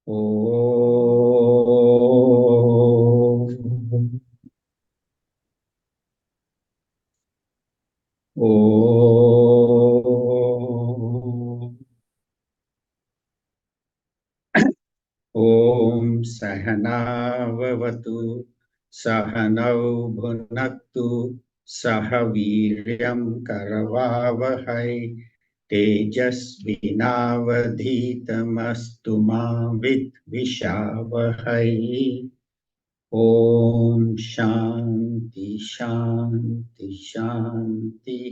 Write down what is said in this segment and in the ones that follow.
Om. Om. Om Sahanavavatu Sahanau Bhunaktu Sahaviryam Karavavahai Tejasvinavadhitamastu ma vidvishavahai. Om Shanti Shanti Shanti.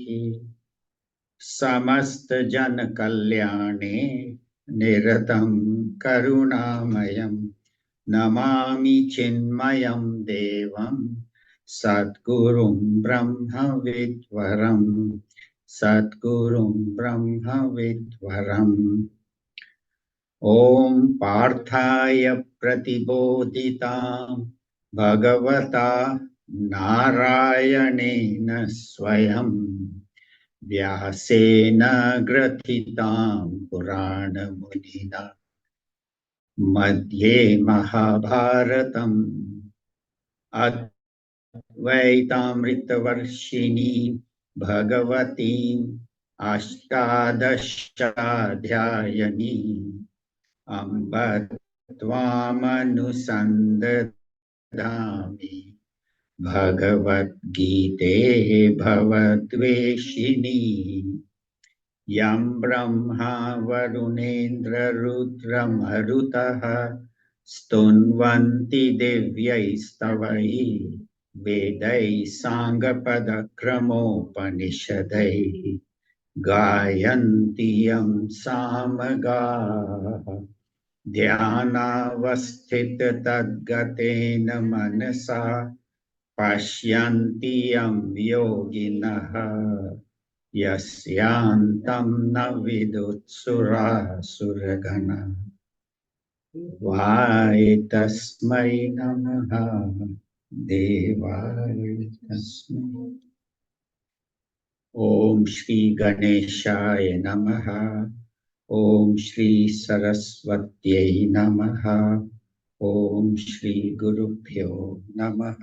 समस्त जन कल्याणे निरतं करुणामयं नमामि चिन्मयं देवं सद्गुरुं ब्रह्मविद्वरं सद्गुरुं ब्रह्मविद्वरम् ॐ पार्थाय प्रतिबोधितां भगवता नारायणेन स्वयं व्यासेन ग्रथितां पुराणमुनिना मध्ये महाभारतम् अद्वैतामृतवर्षिणी भगवतीम् अष्टादशाध्यायिनी अम्ब त्वामनुसन्दधामि भगवद्गीते भवद्वेषिणी यं ब्रह्मा वरुणेन्द्ररुद्रमरुतः स्तुन्वन्ति दिव्यैस्तवैः वेदैः साङ्गपदक्रमोपनिषदैः गायन्ति यं सामगाः ध्यानावस्थिततद्गतेन मनसा पश्यन्ति यं योगिनः यस्यान्तं न विदुत्सुरासुरगणा वाय तस्मै नमः देवाय तस्मै। ॐ श्री गणेशाय नमः। ॐ श्री सरस्वत्यै नमः। ॐ श्री गुरुभ्यो नमः।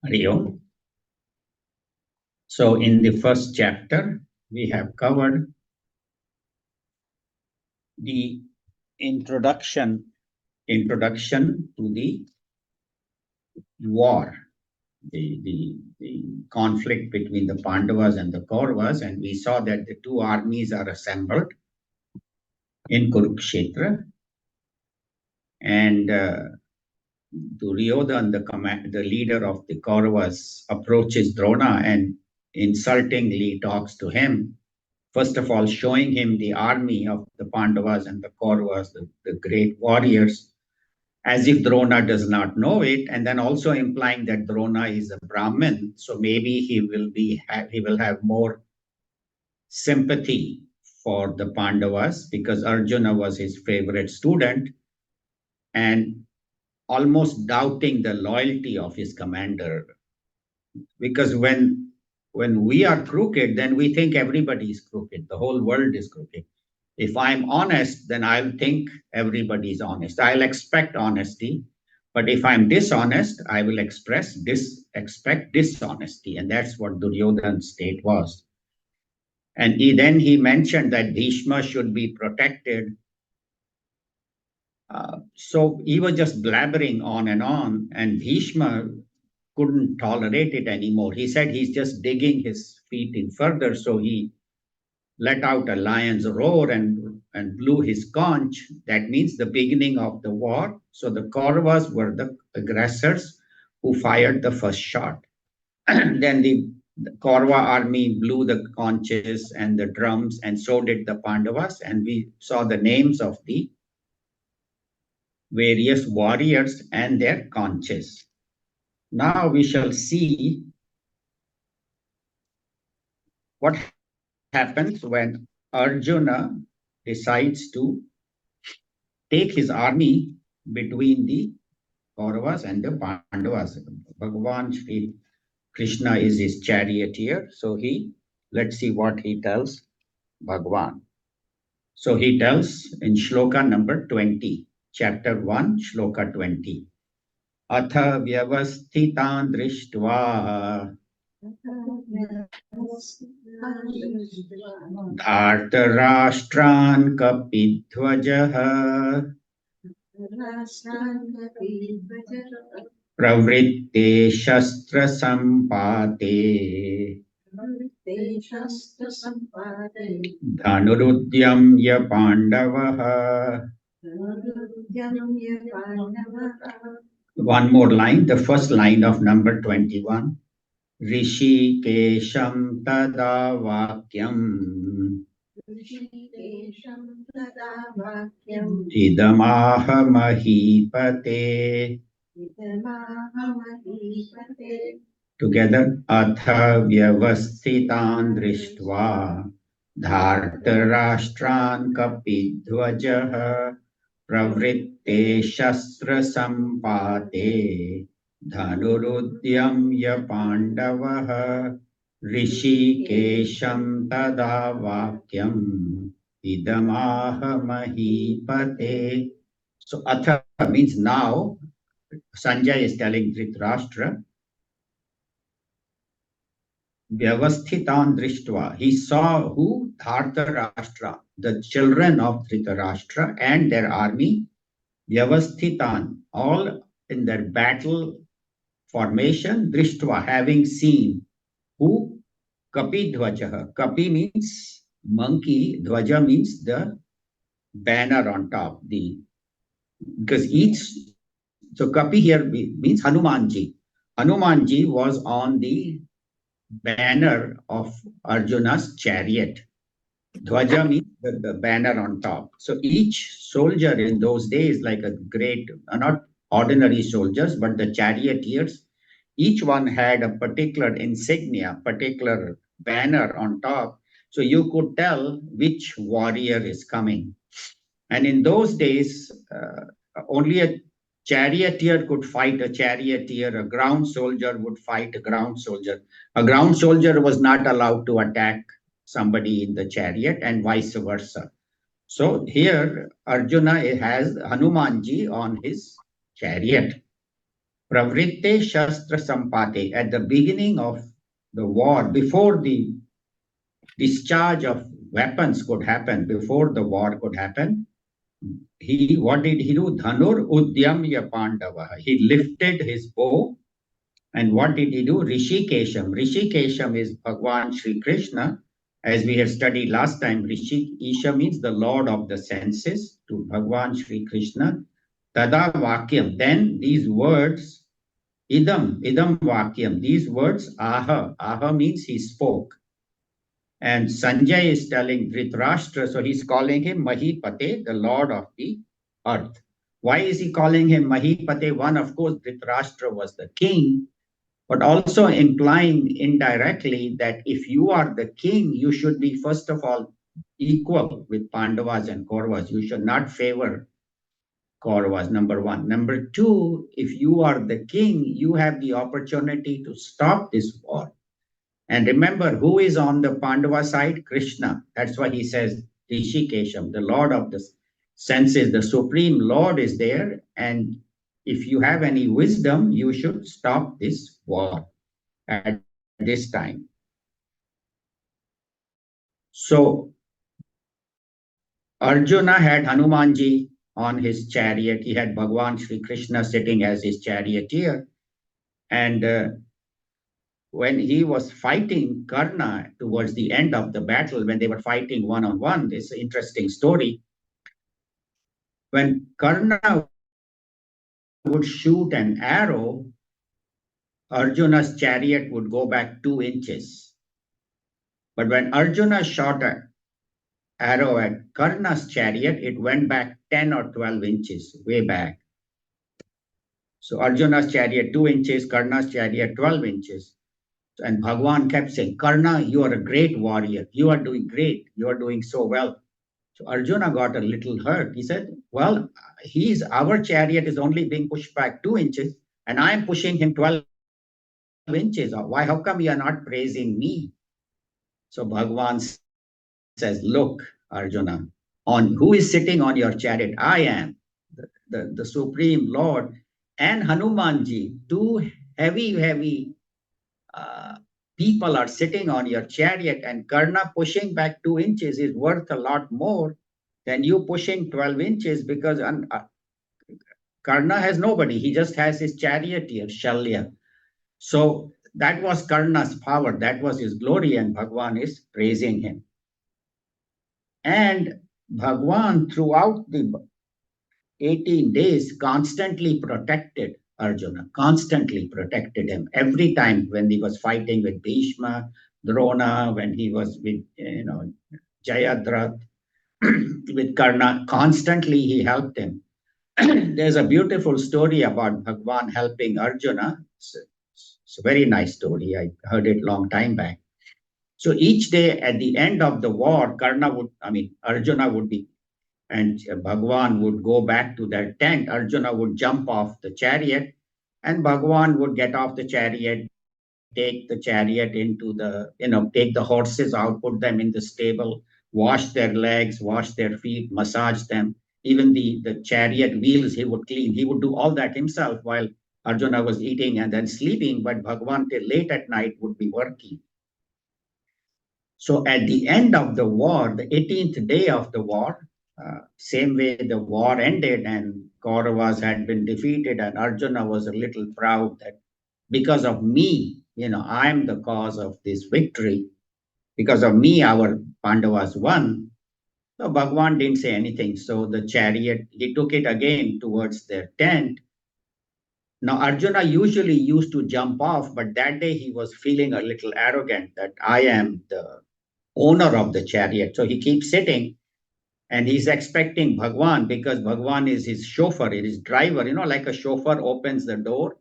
Hari Om. So in the first chapter, we have covered the introduction to the war, the conflict between the Pandavas and the Kauravas, and we saw that the two armies are assembled in Kurukshetra, and Duryodhan, the leader of the Kauravas, approaches Drona and insultingly talks to him. First of all, showing him the army of the Pandavas and the Kauravas, the great warriors, as if Drona does not know it, and then also implying that Drona is a Brahmin, so maybe he will have more sympathy for the Pandavas because Arjuna was his favorite student, and almost doubting the loyalty of his commander. Because when we are crooked, then we think everybody is crooked, the whole world is crooked. If I'm honest, then I'll think everybody's honest. I'll expect honesty. But if I'm dishonest, I will expect dishonesty. And that's what Duryodhan's state was. And then he mentioned that Bhishma should be protected. So he was just blabbering on, and Bhishma couldn't tolerate it anymore. He said he's just digging his feet in further. So he let out a lion's roar and blew his conch. That means the beginning of the war. So the Kauravas were the aggressors who fired the first shot. Then the Kaurava army blew the conches and the drums, and so did the Pandavas. And we saw the names of the various warriors and their conches. Now we shall see what happens when Arjuna decides to take his army between the Kauravas and the Pandavas. Bhagavan Shri Krishna is his charioteer, so he Let's see what he tells Bhagwan. So he tells in shloka number 20, chapter 1, shloka 20. Atha vyavasthitan drishtva धार्तराष्ट्रान् कपिध्वजः प्रवृत्ते शस्त्रसम्पाते धनुरुद्यम्य पाण्डवः. One more line, the first line of number 21. ऋषिकेशं तदा वाक्यम् इदमाह महीपते. Together, अथ व्यवस्थितान् दृष्ट्वा धार्तराष्ट्रान् कपिध्वजः प्रवृत्ते शस्त्रसम्पाते धनुरुद्यम्य पाण्डवः. ऋषिकेशं तदा वाक्यम् idamaha mahipate. So atha means now. Sanjay is telling Dhritarashtra, Vyavasthitan Drishtva. He saw who? Dhartarashtra, the children of Dhritarashtra and their army, Vyavasthitan, all in their battle formation, Drishtva, having seen who? Kapi Dhvajaha. Kapi means monkey, Dhvaja means the banner on top. Because each, so Kapi here means Hanumanji. Hanumanji was on the banner of Arjuna's chariot. Dhwaja means the banner on top. So each soldier in those days, like a great, not ordinary soldiers, but the charioteers, each one had a particular insignia, particular banner on top. So you could tell which warrior is coming. And in those days, only a charioteer could fight a charioteer, a ground soldier would fight a ground soldier. A ground soldier was not allowed to attack somebody in the chariot and vice versa. So here Arjuna has Hanumanji on his chariot. Pravritte Shastra Sampate. At the beginning of the war, before the discharge of weapons could happen, before the war could happen, what did he do? Dhanur Udyamya Pandava. He lifted his bow. And what did he do? Rishikesham. Rishikesham is Bhagwan Sri Krishna. As we have studied last time, Rishikesha means the Lord of the senses, to Bhagwan Sri Krishna. Tada Vakyam. Then these words, Idam Vakyam. These words, Aha. Aha means he spoke. And Sanjay is telling Dhritarashtra, so he's calling him Mahipate, the Lord of the earth. Why is he calling him Mahipate? One, of course, Dhritarashtra was the king, but also implying indirectly that if you are the king, you should be, first of all, equal with Pandavas and Kauravas. You should not favor Kauravas, number one. Number two, if you are the king, you have the opportunity to stop this war. And remember, who is on the Pandava side? Krishna. That's why he says Rishikesham, the Lord of the senses, the Supreme Lord is there. And if you have any wisdom, you should stop this war at this time. So Arjuna had Hanumanji on his chariot. He had Bhagwan Sri Krishna sitting as his charioteer. And when he was fighting Karna towards the end of the battle, when they were fighting one-on-one, this is an interesting story. When Karna would shoot an arrow, Arjuna's chariot would go back 2 inches. But when Arjuna shot an arrow at Karna's chariot, it went back 10 or 12 inches, way back. So Arjuna's chariot 2 inches, Karna's chariot 12 inches. And Bhagwan kept saying, Karna, you are a great warrior. You are doing great. You are doing so well. So Arjuna got a little hurt. He said, well, our chariot is only being pushed back 2 inches, and I am pushing him 12 inches. Why? How come you are not praising me? So Bhagwan says, look, Arjuna, on who is sitting on your chariot? I am the Supreme Lord and Hanumanji, two heavy uh, people are sitting on your chariot, and Karna pushing back 2 inches is worth a lot more than you pushing 12 inches because Karna has nobody. He just has his charioteer, Shalya. So that was Karna's power. That was his glory, and Bhagwan is praising him. And Bhagwan, throughout the 18 days, constantly protected Arjuna, constantly protected him. Every time when he was fighting with Bhishma, Drona, when he was with, Jayadratha, with Karna, constantly he helped him. There's a beautiful story about Bhagwan helping Arjuna. It's a very nice story. I heard it long time back. So each day at the end of the war, Arjuna would be, and Bhagwan would go back to their tent. Arjuna would jump off the chariot, and Bhagwan would get off the chariot, take the chariot into take the horses out, put them in the stable, wash their legs, wash their feet, massage them. Even the chariot wheels he would clean. He would do all that himself while Arjuna was eating and then sleeping, but Bhagwan till late at night would be working. So at the end of the war, the 18th day of the war, same way the war ended and Kauravas had been defeated, and Arjuna was a little proud that because of me, I'm the cause of this victory. Because of me, our Pandavas won. So Bhagwan didn't say anything. So the chariot, he took it again towards their tent. Now, Arjuna usually used to jump off, but that day he was feeling a little arrogant that I am the owner of the chariot. So he keeps sitting and he's expecting Bhagwan because Bhagwan is his chauffeur, his driver, like a chauffeur opens the door.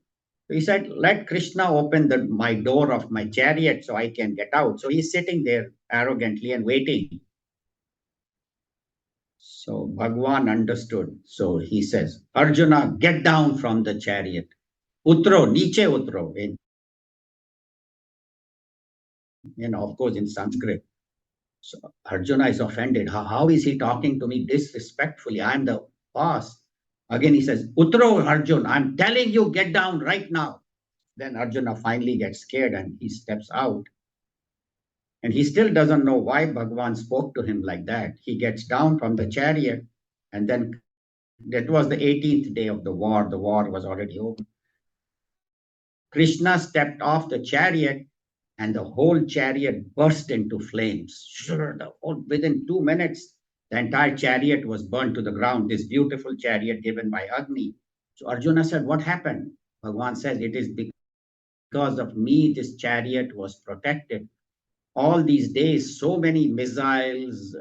So he said, let Krishna open my door of my chariot so I can get out. So he's sitting there arrogantly and waiting. So Bhagwan understood. So he says, Arjuna, get down from the chariot. Utro, niche utro. Of course, in Sanskrit. So Arjuna is offended. How is he talking to me disrespectfully? I'm the boss. Again, he says, Utro, Arjun, I'm telling you, get down right now. Then Arjuna finally gets scared and he steps out. And he still doesn't know why Bhagwan spoke to him like that. He gets down from the chariot, and then that was the 18th day of the war. The war was already over. Krishna stepped off the chariot, and the whole chariot burst into flames. Within 2 minutes, the entire chariot was burned to the ground, this beautiful chariot given by Agni. So Arjuna said, what happened? Bhagwan said, it is because of me this chariot was protected. All these days, so many missiles,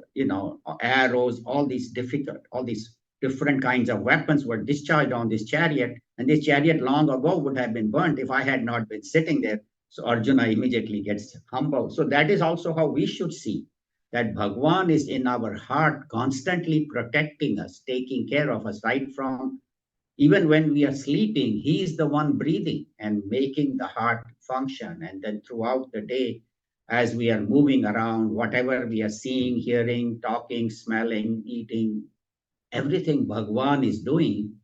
arrows, all these different kinds of weapons were discharged on this chariot, and this chariot long ago would have been burnt if I had not been sitting there. So Arjuna immediately gets humble. So that is also how we should see that Bhagwan is in our heart, constantly protecting us, taking care of us, right from even when we are sleeping, he is the one breathing and making the heart function. And then throughout the day, as we are moving around, whatever we are seeing, hearing, talking, smelling, eating, everything Bhagwan is doing,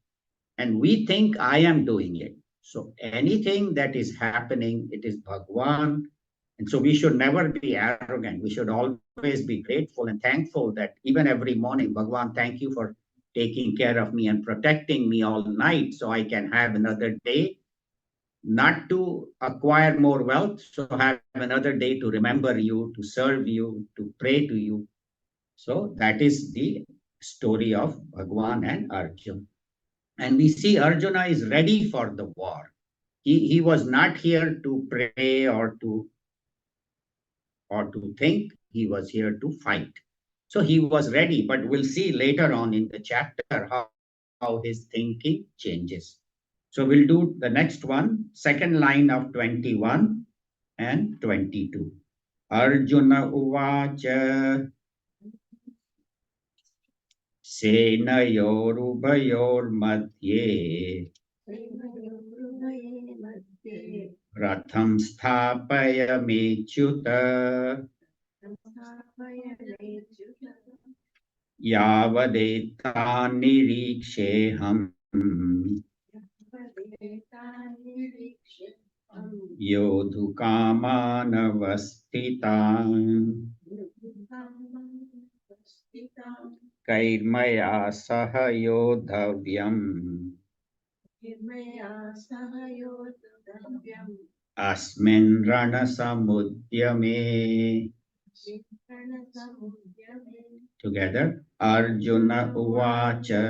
and we think I am doing it. So anything that is happening, it is Bhagwan. And so we should never be arrogant. We should always be grateful and thankful that even every morning, Bhagwan, thank you for taking care of me and protecting me all night so I can have another day, not to acquire more wealth, so have another day to remember you, to serve you, to pray to you. So that is the story of Bhagwan and Arjun. And we see Arjuna is ready for the war. He was not here to pray or to think. He was here to fight. So he was ready, but we'll see later on in the chapter how his thinking changes. So we'll do the next one, second line of 21 and 22. Arjuna uvacha senayorubhayormadye ratham sthapaya mechyuta यावदेतान् निरीक्षेऽहम् योद्धुकामानवस्थितान् कैर्मया सह योद्धव्यम् अस्मिन् रणसमुद्यमे. Together, Arjuna Uvacha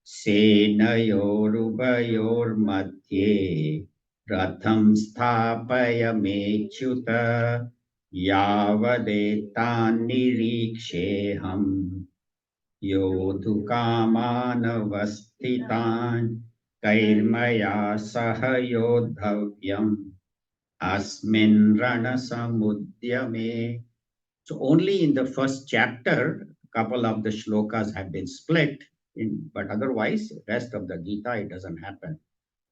Senayorubayormadhye Ratham Sthapayamechyuta Yavadetan Niriksheham Yodhukamanavastitan Kairmaya Sahayodhavyam Asmin Ranasamudyame. So only in the first chapter, a couple of the shlokas have been split, but otherwise, rest of the Gita, it doesn't happen.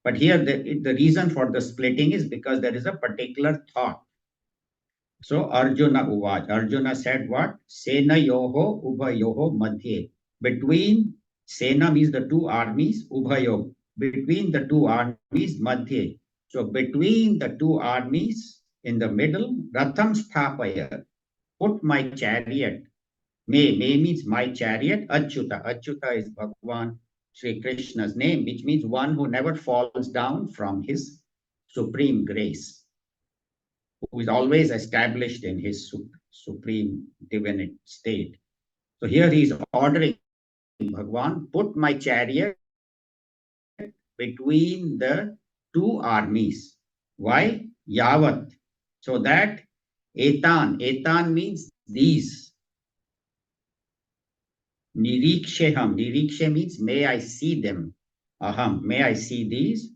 But here, the reason for the splitting is because there is a particular thought. So Arjuna Uvaj, Arjuna said what? Sena yoho ubhayoho madhye. Between, Sena means the two armies, ubhayo, between the two armies, madhye. So between the two armies, in the middle, Ratham Sthapaya, put my chariot. May means my chariot. Achyuta. Achyuta is Bhagavan Sri Krishna's name, which means one who never falls down from his supreme grace, who is always established in his supreme divinate state. So here he is ordering Bhagavan, put my chariot between the two armies. Why? Yavat. So that etan means these. Niriksheham. Nirikshe means may I see them. Aham. May I see these.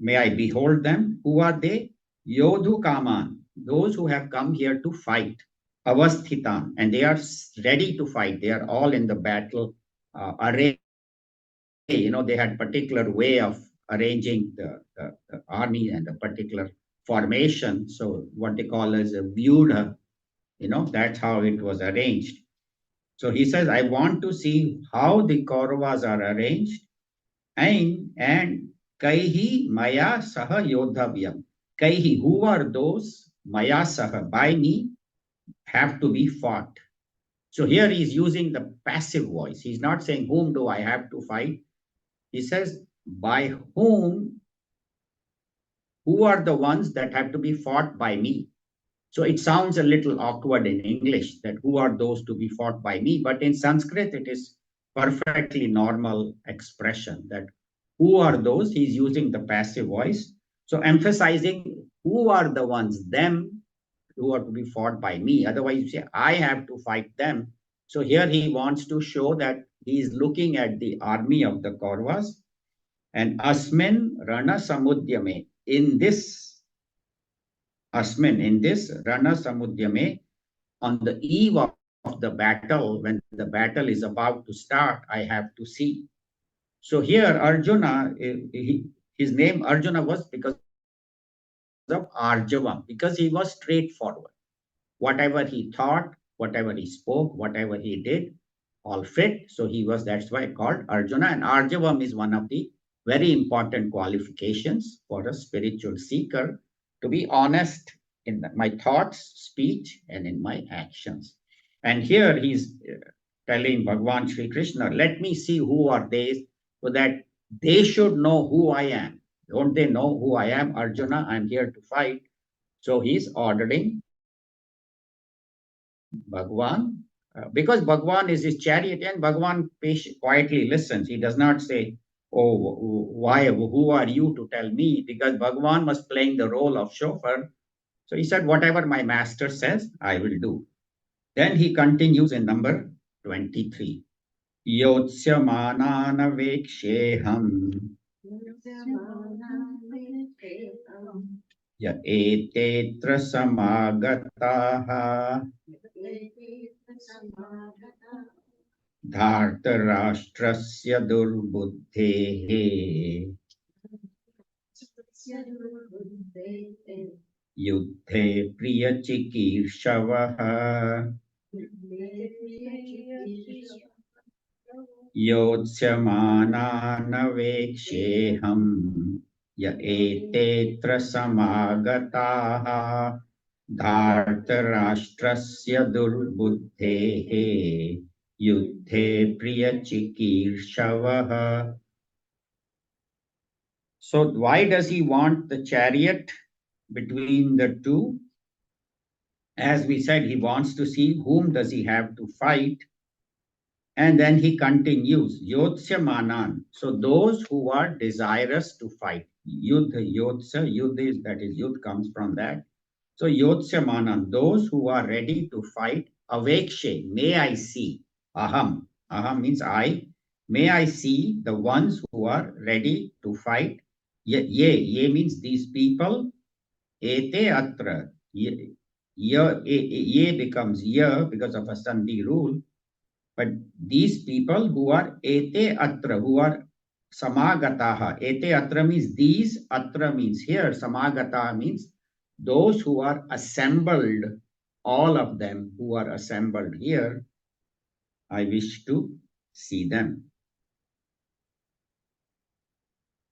May I behold them. Who are they? Yodhu Kaman. Those who have come here to fight. Avasthitan. And they are ready to fight. They are all in the battle array. They had particular way of arranging the army and a particular formation. So what they call as a vyudha, that's how it was arranged. So he says, I want to see how the Kauravas are arranged and Kaihi Maya Saha Yodhavyam. Kaihi, who are those Maya Saha, by me, have to be fought. So here he's using the passive voice. He's not saying, whom do I have to fight? He says, by whom, who are the ones that have to be fought by me? So it sounds a little awkward in English that who are those to be fought by me? But in Sanskrit, it is perfectly normal expression that who are those? He's using the passive voice. So emphasizing who are the ones, them, who are to be fought by me. Otherwise, you say, I have to fight them. So here he wants to show that he is looking at the army of the Kauravas and Asmin Rana Samudyame. In this Rana Samudyame, on the eve of the battle, when the battle is about to start, I have to see. So here Arjuna, his name Arjuna was because of Arjavam, because he was straightforward. Whatever he thought, whatever he spoke, whatever he did, all fit. So that's why called Arjuna. And Arjavam is one of the very important qualifications for a spiritual seeker, to be honest in my thoughts, speech, and in my actions. And here he's telling Bhagavan Sri Krishna, let me see who are they, so that they should know who I am. Don't they know who I am? Arjuna, I'm here to fight. So he's ordering Bhagavan, because Bhagavan is his chariot, and Bhagavan quietly listens. He does not say, oh, why, who are you to tell me? Because Bhagavan was playing the role of chauffeur. So he said, whatever my master says, I will do. Then he continues in number 23. Yotsyamanaaveksheham ya etetra samagataha dhartarashtrasya durbuddhehe yuddhe priyachikirshavaha. योत्स्यमानानवेक्षेऽहम् य एतेऽत्र समागताः धार्तराष्ट्रस्य दुर्बुद्धेः युद्धे प्रियचिकीर्षवः. So why does he want the chariot between the two? As we said, he wants to see whom does he have to fight. And then he continues, Yotsya Manan. So those who are desirous to fight. Yudh, Yotsya, Yudh is, that is, Yudh comes from that. So Yotsya Manan, those who are ready to fight, Avekshe, may I see. Aham. Aham means I. May I see the ones who are ready to fight. Ye means these people. Ete atra. Ye becomes ye because of a Sandhi rule. But these people who are ete atra, who are samagataha, ete atra means these, atra means here, samagataha means those who are assembled, all of them who are assembled here, I wish to see them.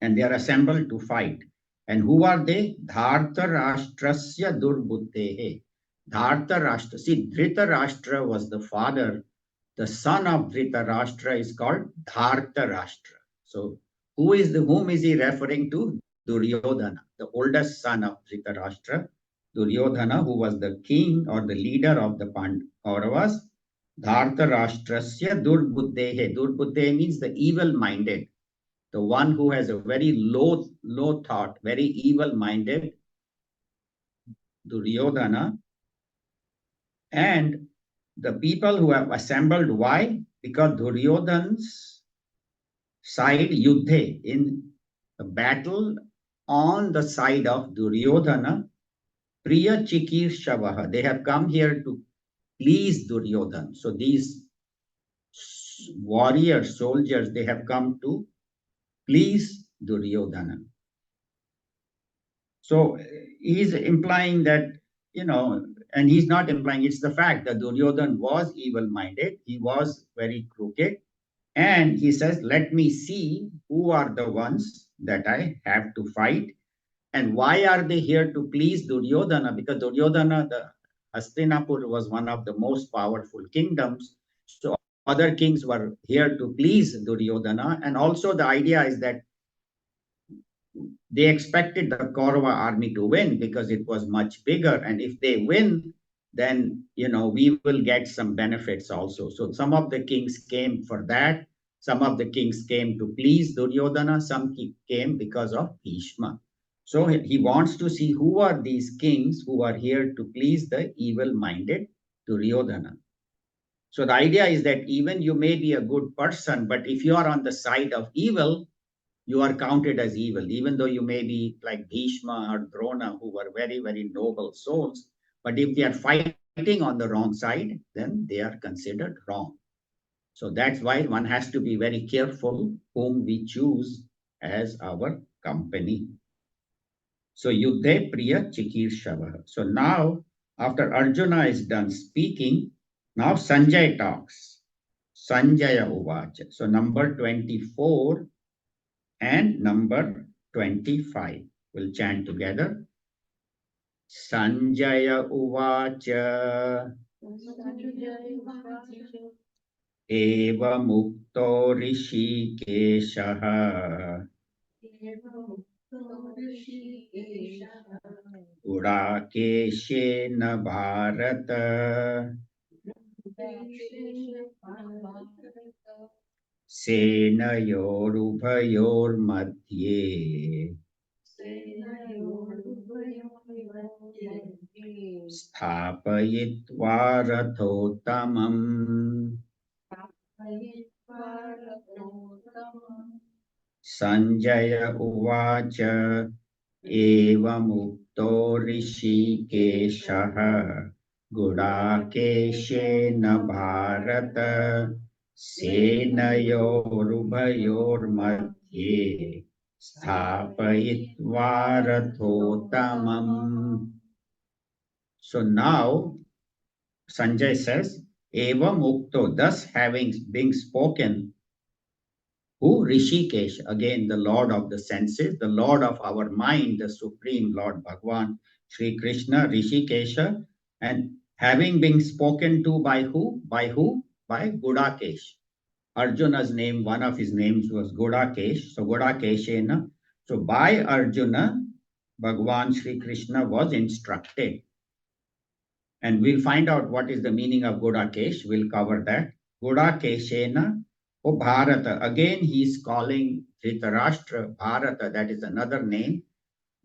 And they are assembled to fight. And who are they? Dharta Rashtrasya Durbuddhehe. Dharta Rashtra. See, Dhrita Rashtra was the father. The son of Dhritarashtra is called Dhartarashtra. So, whom is he referring to? Duryodhana, the oldest son of Dhritarashtra. Duryodhana, who was the king or the leader of the Pandavas. Dhartarashtrasya Durbuddhehe. Durbuddhehe means the evil-minded, the one who has a very low thought, very evil-minded, Duryodhana. And the people who have assembled, why? Because Duryodhana's side, Yuddhe, in the battle on the side of Duryodhana, Priya Chikir Shavaha, they have come here to please Duryodhana. So these warriors, soldiers, they have come to please Duryodhana. So he's implying that, and he's not implying, it's the fact that Duryodhana was evil-minded, he was very crooked, and he says, let me see who are the ones that I have to fight, and why are they here to please Duryodhana? Because Duryodhana, the Hastinapur was one of the most powerful kingdoms, so other kings were here to please Duryodhana, and also the idea is that they expected the Kaurava army to win because it was much bigger. And if they win, then, we will get some benefits also. So some of the kings came for that. Some of the kings came to please Duryodhana. Some came because of Bhishma. So he wants to see who are these kings who are here to please the evil-minded Duryodhana. So the idea is that even you may be a good person, but if you are on the side of evil, you are counted as evil, even though you may be like Bhishma or Drona, who were very, very noble souls. But if they are fighting on the wrong side, then they are considered wrong. So that's why one has to be very careful whom we choose as our company. So Yuddhe Priya Chikir Shava. So now, after Arjuna is done speaking, now Sanjay talks. Sanjaya Uvacha. So number 24 and number 25. We'll chant together. Sanjaya Uvacha. Eva Mukto Rishikeshaha. Udakeshena Bharata. Senayorubhayormadhye. Sthapayitva rathotamam. Sanjaya Uvacha. Evamukto Rishikeshaha. Gudakeshena Bharata. Senayorubhayormadhye. Sthapayitva rathotamam. So now Sanjay says, Evam Ukto, thus having been spoken, who Rishikesh, again the Lord of the senses, the Lord of our mind, the Supreme Lord Bhagwan, Sri Krishna, Rishikesha, and having been spoken to by who? By who? By Gudakesh. Arjuna's name, one of his names was Gudakesh. So Gudakeshena. So by Arjuna, Bhagwan Sri Krishna was instructed. And we'll find out what is the meaning of Gudakesh. We'll cover that. Gudakeshena, oh Bharata. Again, he's calling Dhritarashtra Bharata. That is another name.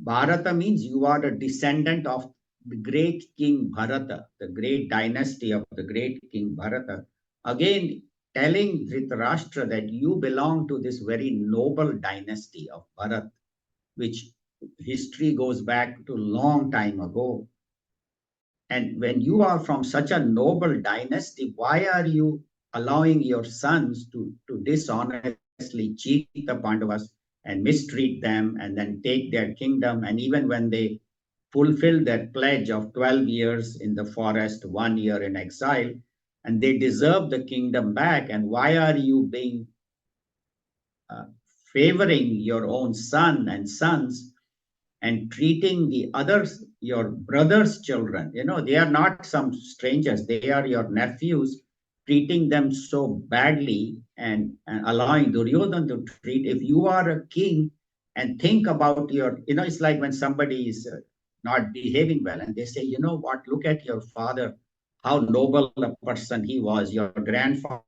Bharata means you are a descendant of the great king Bharata, the great dynasty of the great king Bharata. Again, telling Dhritarashtra that you belong to this very noble dynasty of Bharat, which history goes back to long time ago. And when you are from such a noble dynasty, why are you allowing your sons to dishonestly cheat the Pandavas and mistreat them and then take their kingdom? And even when they fulfill their pledge of 12 years in the forest, 1 year in exile, and they deserve the kingdom back, and why are you being uh, favoring your own son and sons and treating the others, your brother's children? They are not some strangers, they are your nephews, treating them so badly, and allowing Duryodhan to treat. If you are a king and think about it's like when somebody is not behaving well and they say, you know what, look at your father, how noble a person he was, your grandfather,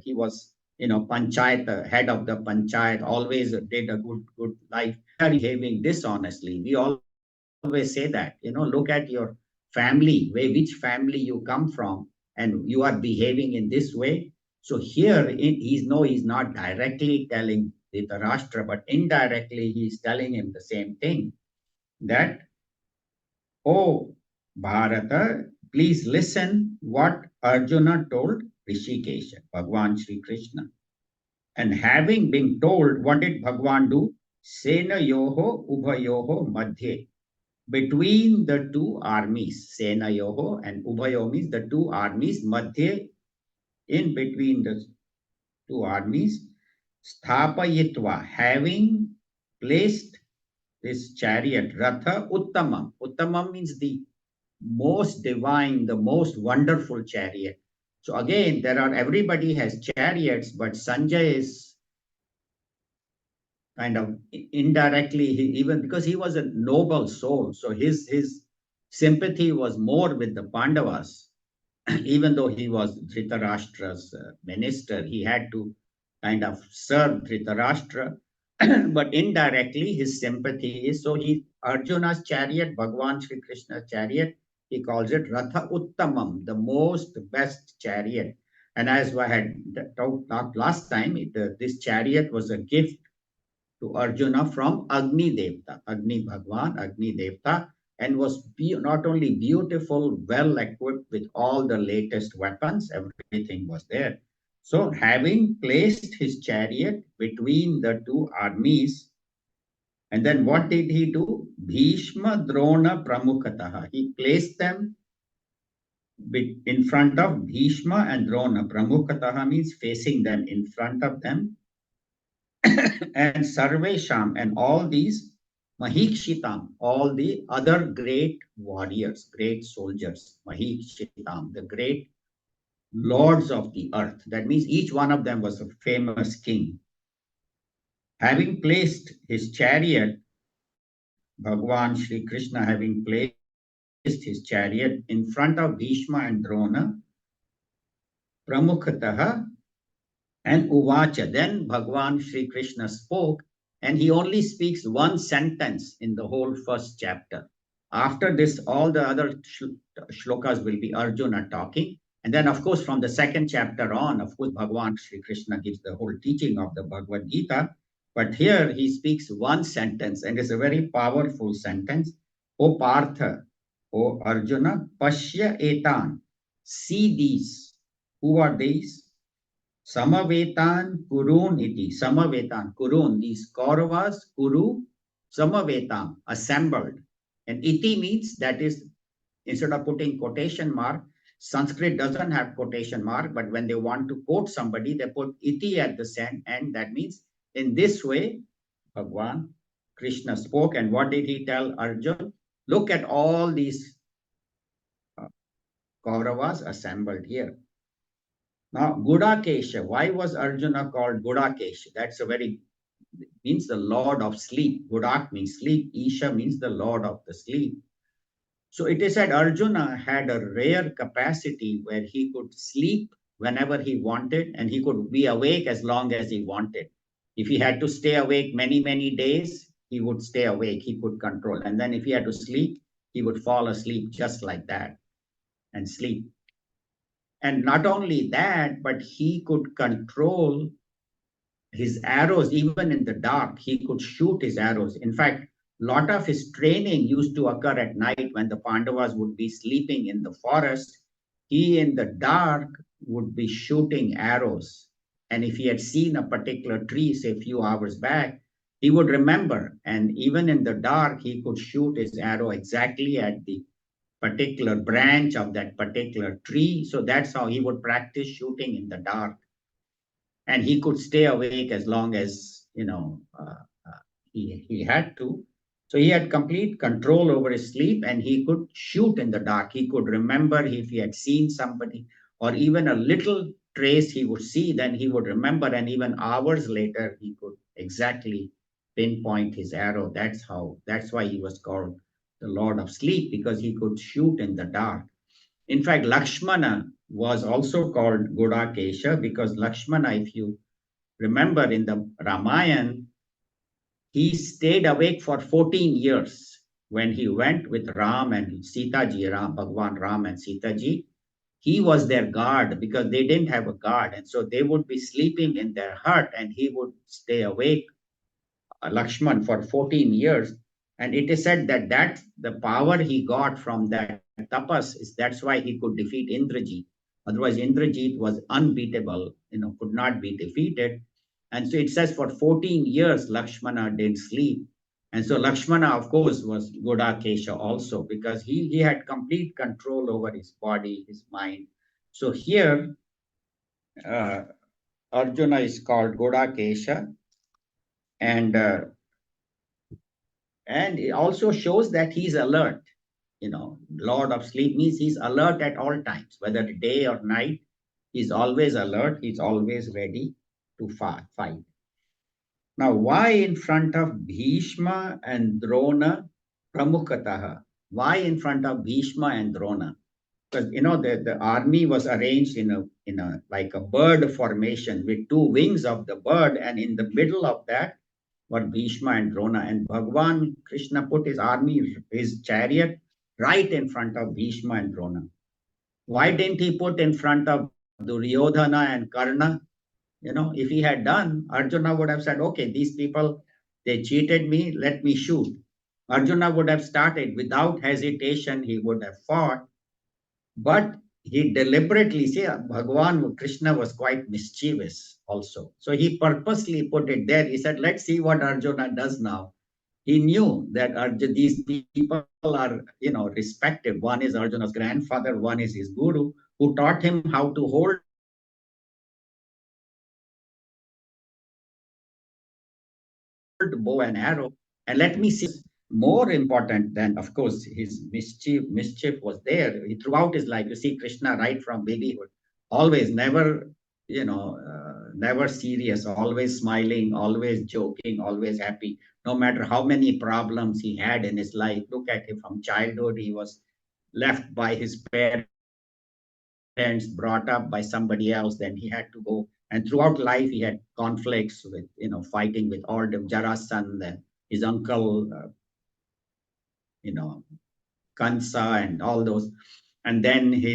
he was panchayat, head of the panchayat, always did a good life. Are behaving dishonestly? We always say that. Look at your family, which family you come from, and you are behaving in this way. So here, he's not directly telling Dhritarashtra, but indirectly he's telling him the same thing, that, oh, Bharata, please listen what Arjuna told Rishikesh, Bhagwan Sri Krishna. And having been told, what did Bhagwan do? Sena yoho ubhayoho madhye. Between the two armies, Sena yoho and ubhayo means the two armies, madhye, in between the two armies, sthapayitva, having placed this chariot, Ratha Uttamam. Uttamam means the most divine, the most wonderful chariot. So again, everybody has chariots, but Sanjay is kind of indirectly, even because he was a noble soul. So his sympathy was more with the Pandavas. Even though he was Dhritarashtra's minister, he had to kind of serve Dhritarashtra, but indirectly his sympathy is, so Arjuna's chariot, Bhagwan Sri Krishna's chariot, he calls it Ratha Uttamam, the most best chariot. And as I had talked last time, this chariot was a gift to Arjuna from Agni Devta, Agni Bhagwan, Agni Devta, and was not only beautiful, well equipped with all the latest weapons, everything was there. So, having placed his chariot between the two armies, and then what did he do? Bhishma Drona Pramukhataha. He placed them in front of Bhishma and Drona. Pramukhataha means facing them, in front of them. And Sarvesham, and all these Mahikshitam, all the other great warriors, great soldiers, Mahikshitam, the great lords of the earth. That means each one of them was a famous king. Having placed his chariot, Bhagwan Sri Krishna, having placed his chariot in front of Bhishma and Drona, Pramukhataha, and Uvacha. Then Bhagwan Sri Krishna spoke, and he only speaks one sentence in the whole first chapter. After this, all the other shlokas will be Arjuna talking. And then, of course, from the second chapter on, of course, Bhagwan Sri Krishna gives the whole teaching of the Bhagavad Gita. But here he speaks one sentence, and it's a very powerful sentence. O Partha, O Arjuna, Pashya Etan, see these. Who are these? Samavetan Kurun iti. Samavetan, Kurun, these Kauravas, Kuru, Samavetam, assembled. And iti means that is instead of putting quotation mark, Sanskrit doesn't have quotation mark, but when they want to quote somebody, they put iti at the end, and that means in this way, Bhagwan Krishna spoke. And what did he tell Arjun? Look at all these uh, Kauravas assembled here. Now, Gudakesha, why was Arjuna called Gudakesha? That's a very, means the Lord of sleep. Gudak means sleep. Isha means the Lord of the sleep. So it is said Arjuna had a rare capacity where he could sleep whenever he wanted and he could be awake as long as he wanted. If he had to stay awake many, many days, he would stay awake. He could control. And then if he had to sleep, he would fall asleep just like that and sleep. And not only that, but he could control his arrows even in the dark. He could shoot his arrows. In fact, a lot of his training used to occur at night when the Pandavas would be sleeping in the forest. He in the dark would be shooting arrows. And if he had seen a particular tree, say a few hours back, he would remember. And even in the dark, he could shoot his arrow exactly at the particular branch of that particular tree. So that's how he would practice shooting in the dark. And he could stay awake as long as he had to. So he had complete control over his sleep, and he could shoot in the dark. He could remember if he had seen somebody or even a little trace he would see, then he would remember, and even hours later he could exactly pinpoint his arrow. That's why he was called the Lord of Sleep, because he could shoot in the dark. In fact, Lakshmana was also called Gudakesha because Lakshmana, if you remember in the Ramayana, he stayed awake for 14 years when he went with Ram and Sita ji, Bhagwan Ram and Sita ji. He was their guard because they didn't have a guard. And so they would be sleeping in their hut and he would stay awake, Lakshman, for 14 years. And it is said that the power he got from that tapas is that's why he could defeat Indrajit. Otherwise, Indrajit was unbeatable, could not be defeated. And so it says for 14 years, Lakshmana didn't sleep. And so Lakshmana, of course, was Gudakesha also because he had complete control over his body, his mind. So here, uh, Arjuna is called Gudakesha. And it also shows that he's alert. Lord of sleep means he's alert at all times, whether day or night. He's always alert. He's always ready to fight. Now, why in front of Bhishma and Drona Pramukataha? Why in front of Bhishma and Drona? Because the army was arranged in a like a bird formation with two wings of the bird, and in the middle of that were Bhishma and Drona. And Bhagwan Krishna put his army, his chariot, right in front of Bhishma and Drona. Why didn't he put in front of Duryodhana and Karna? If he had done, Arjuna would have said, okay, these people, they cheated me, let me shoot. Arjuna would have started without hesitation, he would have fought. But he deliberately, see, Bhagwan Krishna was quite mischievous also. So he purposely put it there. He said, let's see what Arjuna does now. He knew that these people are, respected. One is Arjuna's grandfather, one is his guru, who taught him how to hold bow and arrow. And let me see, more important than, of course, his mischief was there throughout his life. You see Krishna right from babyhood, always never serious, always smiling, always joking, always happy, no matter how many problems he had in his life. Look at him from childhood. He was left by his parents, brought up by somebody else, then he had to go. And throughout life, he had conflicts with, fighting with all the Jarasandh and his uncle, Kansa and all those. And then he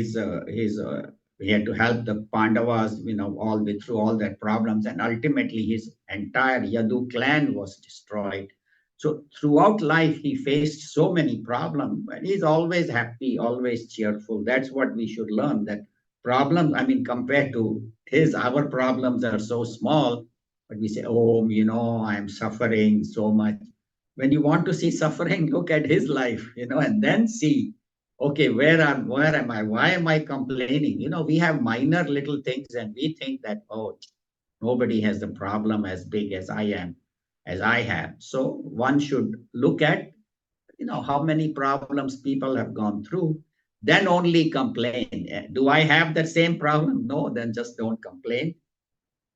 had to help the Pandavas, all the way through all their problems. And ultimately, his entire Yadu clan was destroyed. So throughout life, he faced so many problems, but he's always happy, always cheerful. That's what we should learn, that problems, compared to our problems are so small, but we say, oh, I'm suffering so much. When you want to see suffering, look at his life, and then see okay, where am I? Why am I complaining? We have minor little things and we think that, oh, nobody has the problem as big as as I have. So one should look at, how many problems people have gone through, then only complain. Do I have the same problem? No, then just don't complain.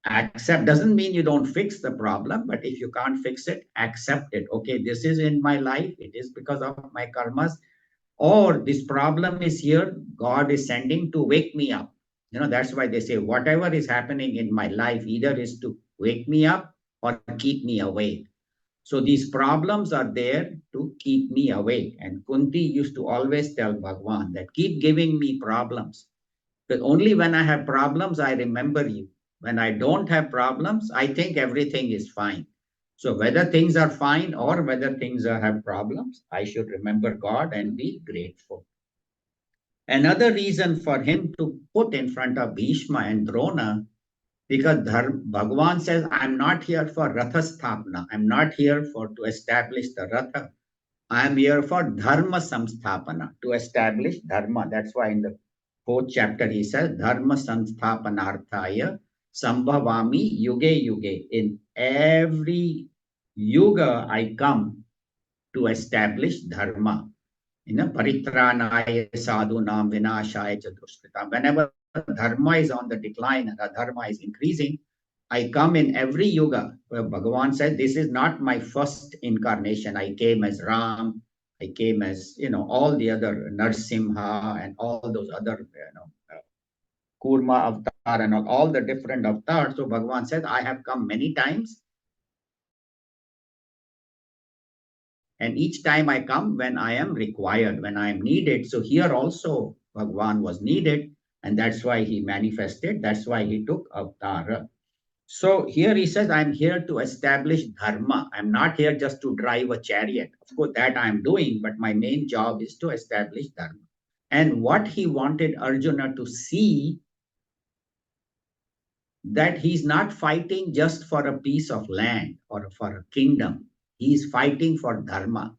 Accept doesn't mean you don't fix the problem, but if you can't fix it, accept it. Okay, this is in my life. It is because of my karmas, or this problem is here. God is sending to wake me up. That's why they say whatever is happening in my life either is to wake me up or keep me awake. So these problems are there to keep me awake. And Kunti used to always tell Bhagwan that keep giving me problems. Because only when I have problems, I remember you. When I don't have problems, I think everything is fine. So whether things are fine or whether things have problems, I should remember God and be grateful. Another reason for him to put in front of Bhishma and Drona, because Bhagavan says, I'm not here for Ratha Sthapana. I'm not here to establish the Ratha. I am here for Dharma Samsthapana, to establish Dharma. That's why in the fourth chapter he says, Dharma Samsthapanarthaya Sambhavami Yuge Yuge. In every yuga, I come to establish Dharma. Paritranaya sadhunam vinashaya chadushkritam. Whenever Dharma is on the decline and Dharma is increasing, I come in every yuga. Where Bhagavan said, this is not my first incarnation. I came as Ram. I came as, all the other Narsimha and all those other, Kurma avatar and all the different avatars. So Bhagavan said, I have come many times. And each time I come when I am required, when I am needed. So here also Bhagavan was needed. And that's why he manifested. That's why he took avatar. So here he says, I'm here to establish dharma. I'm not here just to drive a chariot. Of course, that I'm doing, but my main job is to establish dharma. And what he wanted Arjuna to see, that he's not fighting just for a piece of land or for a kingdom. He's fighting for dharma.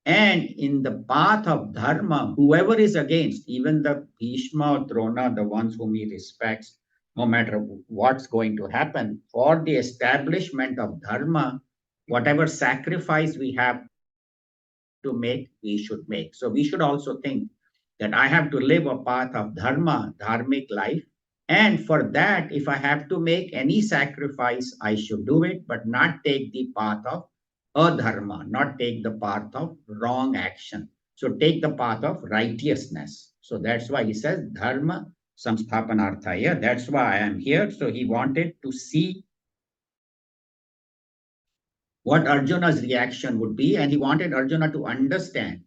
And in the path of dharma, whoever is against, even the Bhishma or Drona, the ones whom he respects, no matter what's going to happen, for the establishment of dharma, whatever sacrifice we have to make, we should make. So we should also think that I have to live a path of dharma, dharmic life. And for that, if I have to make any sacrifice, I should do it, but not take the path of adharma, not take the path of wrong action. So take the path of righteousness. So that's why he says dharma samsthapanarthaya. That's why I am here. So he wanted to see what Arjuna's reaction would be, and he wanted Arjuna to understand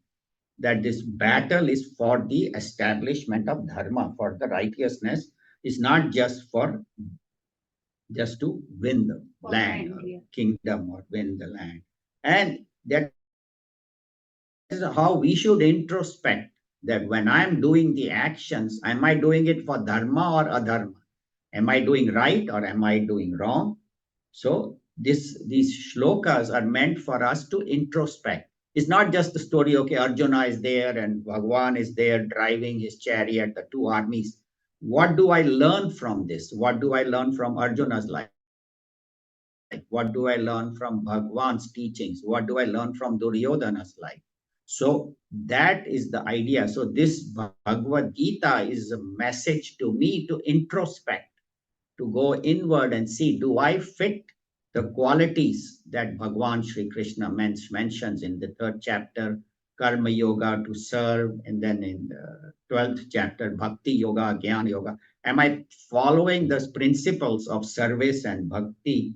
that this battle is for the establishment of dharma, for the righteousness. Is not just to win the land or kingdom or win the land. And that is how we should introspect, that when I'm doing the actions, am I doing it for dharma or adharma? Am I doing right or am I doing wrong? So these shlokas are meant for us to introspect. It's not just the story, okay, Arjuna is there and Bhagwan is there driving his chariot, the two armies. What do I learn from this? What do I learn from Arjuna's life? What do I learn from Bhagwan's teachings? What do I learn from Duryodhana's life? So that is the idea. So this Bhagavad Gita is a message to me to introspect, to go inward and see, do I fit the qualities that Bhagwan Sri Krishna mentions in the third chapter, Karma Yoga, to serve, and then in the 12th chapter, Bhakti Yoga, Jnana Yoga. Am I following the principles of service and bhakti?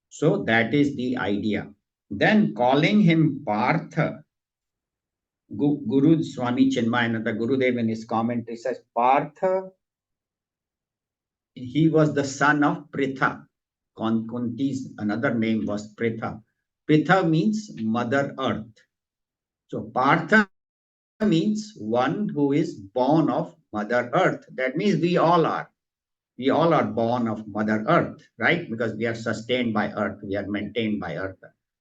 So that is the idea. Then calling him Partha, Guru Swami Chinmayananda Gurudev in his commentary says, Partha, he was the son of Pritha. Kunti's another name was Pritha. Pritha means Mother Earth. So Partha means one who is born of Mother Earth. That means we all are. We all are born of Mother Earth, right? Because we are sustained by Earth. We are maintained by Earth.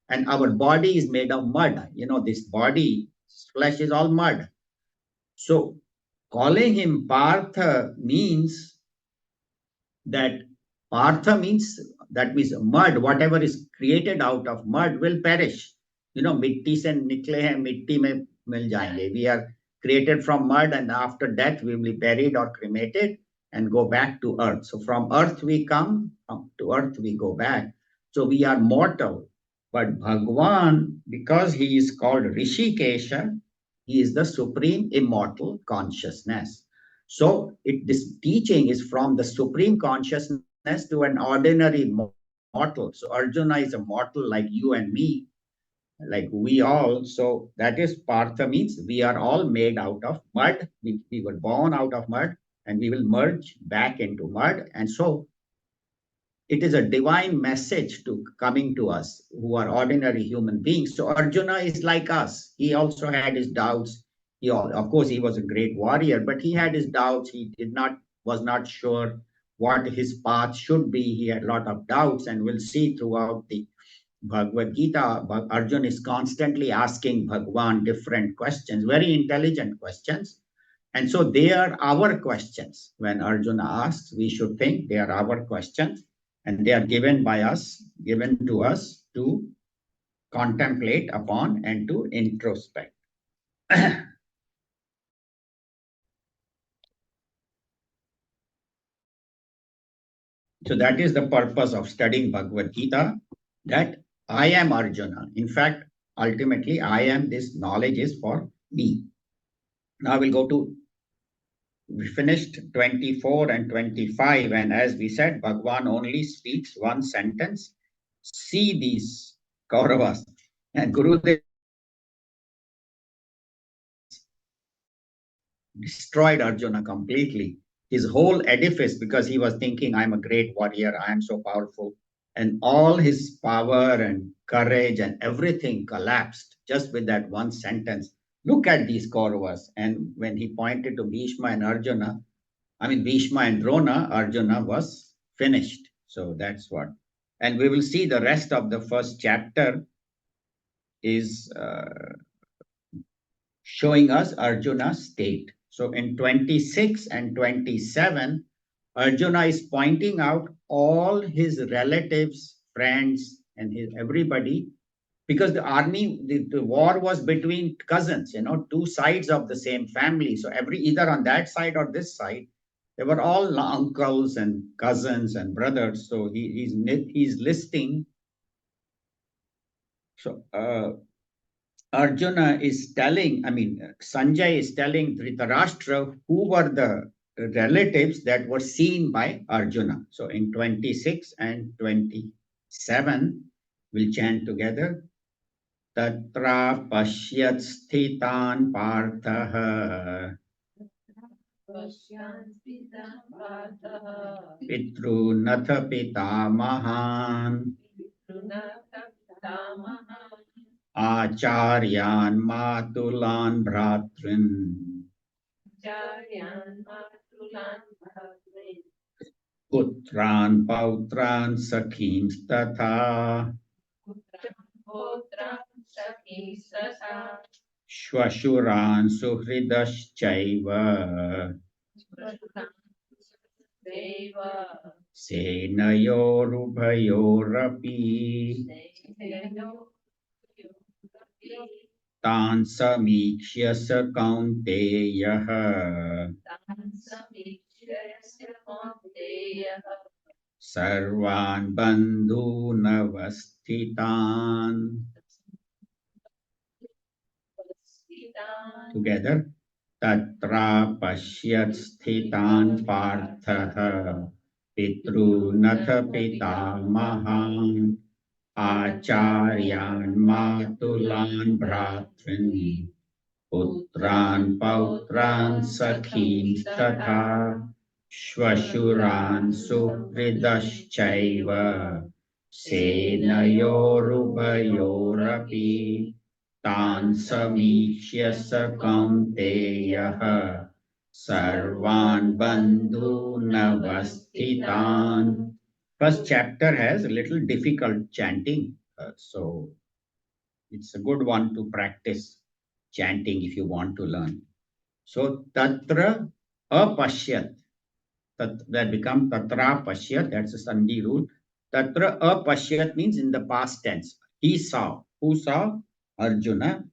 And our body is made of mud. This body, flesh is all mud. So calling him Partha means that Partha means that means mud, whatever is created out of mud will perish. मिट्टी से निकले हैं मिट्टी में मिल जाएंगे. We are created from mud, and after death we will be buried or cremated and go back to earth. So from earth we come, to earth we go back. So we are mortal. But Bhagwan, because he is called Rishikesha, he is the supreme immortal consciousness. So this teaching is from the supreme consciousness to an ordinary mortal. So Arjuna is a mortal like you and me, like we all. So that is Partha means we are all made out of mud. We were born out of mud and we will merge back into mud. And so it is a divine message to coming to us who are ordinary human beings. So Arjuna is like us. He also had his doubts. Of course, he was a great warrior, but he had his doubts. He was not sure what his path should be. He had a lot of doubts, and we'll see throughout the Bhagavad Gita, Arjun is constantly asking Bhagwan different questions, very intelligent questions. And so they are our questions. When Arjuna asks, we should think they are our questions, and they are given to us to contemplate upon and to introspect. So that is the purpose of studying Bhagavad Gita, that I am Arjuna. In fact, ultimately, I am, this knowledge is for me. Now we'll go to, we finished 24 and 25, and as we said, Bhagwan only speaks one sentence. See these Kauravas. And Gurudev destroyed Arjuna completely. His whole edifice, because he was thinking, I'm a great warrior, I am so powerful. And all his power and courage and everything collapsed just with that one sentence. Look at these Kauravas. And when he pointed to Bhishma and Arjuna, Bhishma and Drona, Arjuna was finished. So that's what. And we will see the rest of the first chapter is showing us Arjuna's state. So in 26 and 27, Arjuna is pointing out all his relatives, friends, and everybody, because the army, the war was between cousins, two sides of the same family. So either on that side or this side, they were all uncles and cousins and brothers. So he's listing. So Arjuna is telling, Sanjay is telling Dhritarashtra who were the relatives that were seen by Arjuna. So in 26 and 27, we'll chant together. Tatra pashyat sthitan partha pitrunath pitamahan Acharyan Matulan Bhratrin Putran Pautran Sakhins Tatha Shwashuran Suhridaschaiva Senayorubhayorapi Tan samikshya sa kaunteyah Sarvan bandhunavastitan. Together. Tatra pashyat sthitan parthaha pitrunatha pitamahan Acharyan Matulan Bhratrin Putran Pautran Sakhin Tatha Shwashuran Suhridaschaiva Senayorubayorapi Tan Samikshya Sakaunteyaha Sarvan Bandhu Navastitan. First chapter has a little difficult chanting, so it's a good one to practice chanting if you want to learn. So tatra apashyat. That become tatra pashyat. That's a Sandhi rule. Tatra apashyat means in the past tense. He saw. Who saw? Arjuna.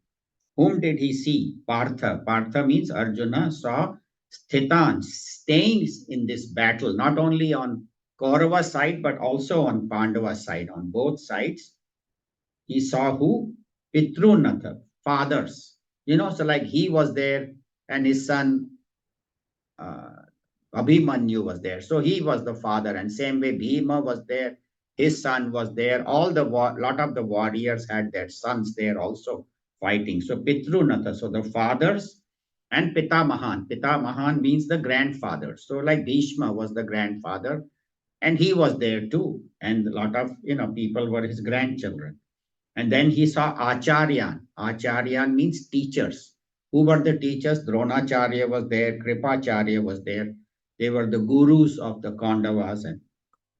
Whom did he see? Partha. Partha means Arjuna saw Sthitan, staying in this battle, not only on Kaurava side, but also on Pandava side, on both sides. He saw who? Pitrunatha, fathers. So like he was there and his son uh, Abhimanyu was there. So he was the father, and same way Bhima was there. His son was there. All the lot of the warriors had their sons there also fighting. So Pitrunatha, so the fathers, and Pitamahan. Pitamahan means the grandfather. So like Bhishma was the grandfather, and he was there too. And a lot of people were his grandchildren. And then he saw Acharyan. Acharyan means teachers. Who were the teachers? Dronacharya was there, Kripacharya was there. They were the gurus of the Kondavas and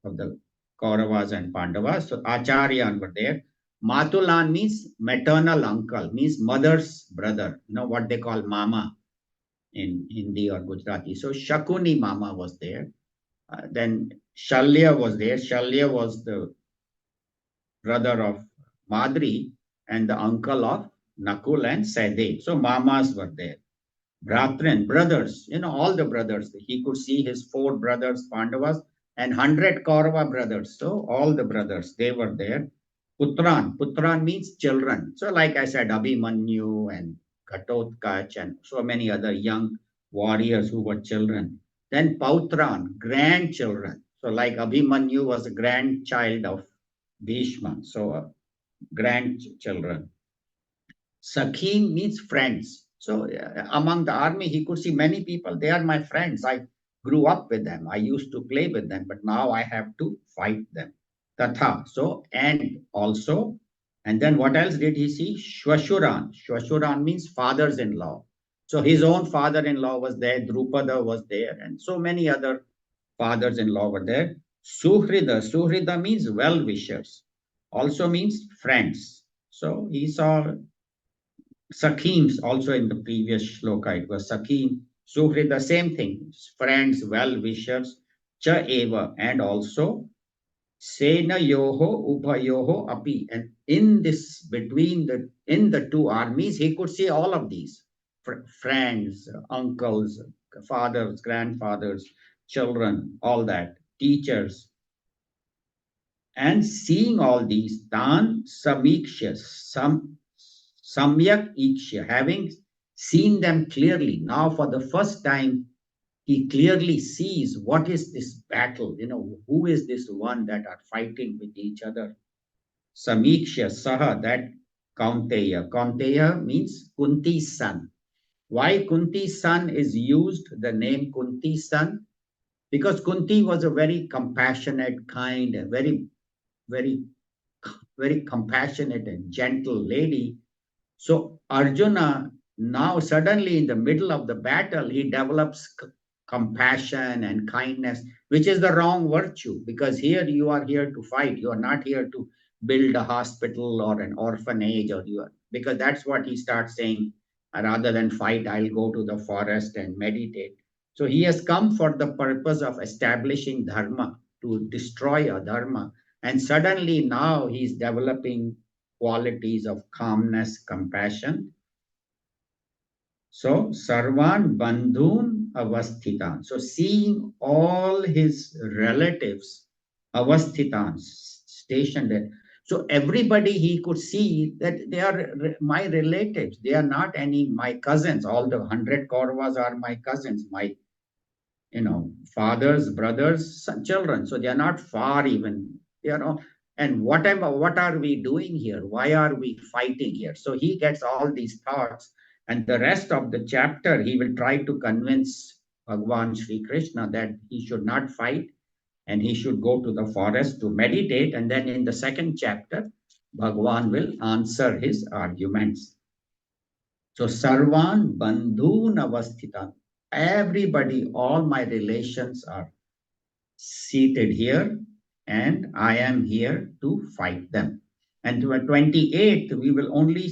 of the Kauravas and Pandavas. So Acharyan were there. Matulan means maternal uncle, means mother's brother. What they call mama in Hindi or Gujarati. So Shakuni mama was there. Then Shalya was there. Shalya was the brother of Madri and the uncle of Nakul and Sadev. So mamas were there. Bratran, brothers, all the brothers. He could see his 4 brothers, Pandavas, and 100 Kaurava brothers. So all the brothers, they were there. Putran means children. So like I said, Abhimanyu and Ghatotkach and so many other young warriors who were children. Then Pautran, grandchildren. So like Abhimanyu was a grandchild of Bhishma. So grandchildren. Sakhi means friends. So among the army, he could see many people. They are my friends. I grew up with them. I used to play with them, but now I have to fight them. Tatha. So, and also, and then what else did he see? Shwashuran. Shwashuran means fathers-in-law. So his own father-in-law was there. Drupada was there, and so many other fathers-in-law were there. Suhrida. Suhrida means well-wishers. Also means friends. So he saw Sakhims also in the previous shloka. It was Sakhim, Suhri, the same thing. Friends, well-wishers, cha eva, and also Sena yoho, Ubhayoho api. And in this, in the 2 armies, he could see all of these friends, uncles, fathers, grandfathers, children, all that, teachers, and seeing all these, tan samiksha, samyak iksha, having seen them clearly, now for the first time, he clearly sees what is this battle, who is this one that are fighting with each other. Samiksha, saha, that Kaunteya. Kaunteya means Kunti's son. Why Kunti's son is used, the name Kunti's son? Because Kunti was a very compassionate, kind, and very, very compassionate and gentle lady. So Arjuna, now suddenly in the middle of the battle, he develops compassion and kindness, which is the wrong virtue, because here you are here to fight. You are not here to build a hospital or an orphanage, because that's what he starts saying. Rather than fight, I'll go to the forest and meditate. So he has come for the purpose of establishing dharma, to destroy a dharma. And suddenly now he's developing qualities of calmness, compassion. So, Sarvan Bandhun Avasthitan. So, seeing all his relatives, Avasthitan, stationed there. So, everybody he could see that they are my relatives. They are not any my cousins. All the 100 Kauravas are my cousins, my fathers, brothers, children. So they are not far even, and what are we doing here? Why are we fighting here? So he gets all these thoughts, and the rest of the chapter, he will try to convince Bhagwan Sri Krishna that he should not fight and he should go to the forest to meditate. And then in the second chapter, Bhagwan will answer his arguments. So Sarvan Bandhu Navasthitan. Everybody, all my relations are seated here, and I am here to fight them. And to 28, we will only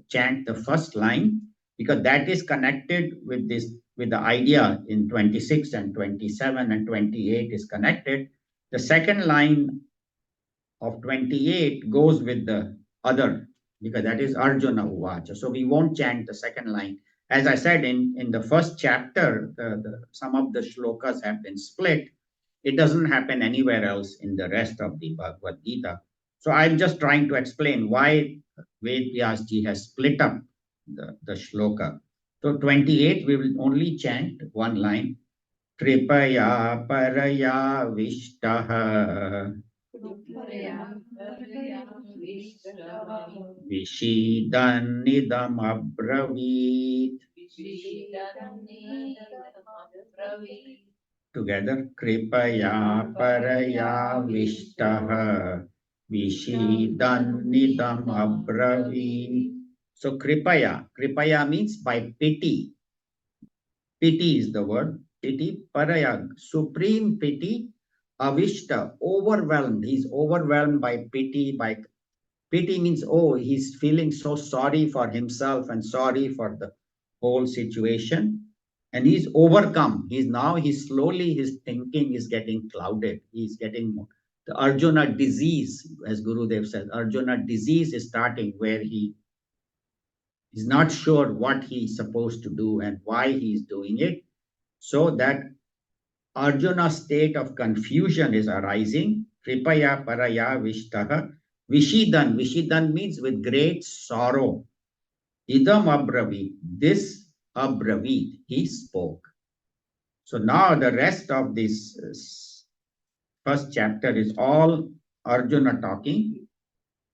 chant the first line. because that is connected with this, with the idea in 26 and 27 and 28 is connected. The second line of 28 goes with the other, because that is Arjuna Uvacha. So we won't chant the second line. As I said, in the first chapter, some of the shlokas have been split. It doesn't happen anywhere else in the rest of the Bhagavad Gita. So I'm just trying to explain why Ved Vyas ji has split up the shloka. So 28, we will only chant one line. Kripaya paraya vishtaha Vishidanidamabravit. Together, Kripaya Paraya Vishtaha Vishidanidamabravit. So Kripaya means by pity. Pity is the word. Pity, Paraya, supreme pity, Avishta, overwhelmed. He's overwhelmed by pity, by pity means, oh, he's feeling so sorry for himself and sorry for the whole situation. And he's overcome. He's slowly, his thinking is getting clouded. He's getting the Arjuna disease, as Gurudev says, Arjuna disease is starting where he is not sure what he's supposed to do and why he's doing it. So that Arjuna's state of confusion is arising. Kripaya paraya vishtaha. Vishidan. Vishidan means with great sorrow. Idam abravit. This abravit. He spoke. So now the rest of this first chapter is all Arjuna talking.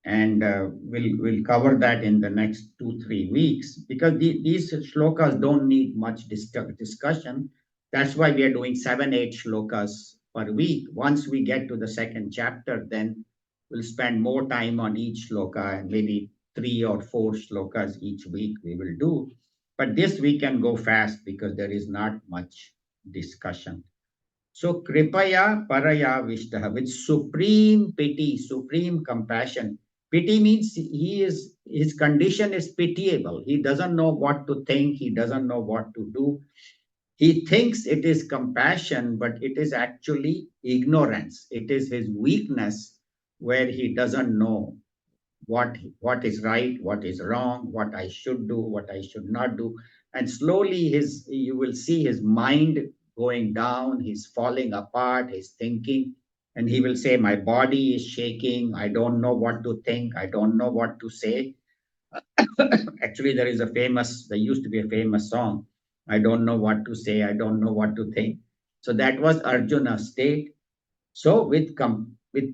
And we'll cover that in the next 2-3 weeks, because these shlokas don't need much discussion. That's why we are doing 7-8 shlokas per week. Once we get to the second chapter, then we'll spend more time on each shloka, and maybe 3 or 4 shlokas each week we will do. But this we can go fast because there is not much discussion. So kripaya paraya vishtaha, with supreme pity, supreme compassion. Pity means his condition is pitiable. He doesn't know what to think. He doesn't know what to do. He thinks it is compassion, but it is actually ignorance. It is his weakness where he doesn't know what is right, what is wrong, what I should do, what I should not do. And slowly you will see his mind going down, he's falling apart, his thinking, and he will say, my body is shaking, I don't know what to think, I don't know what to say. Actually, there used to be a famous song, I don't know what to say, I don't know what to think. So that was Arjuna's state. So with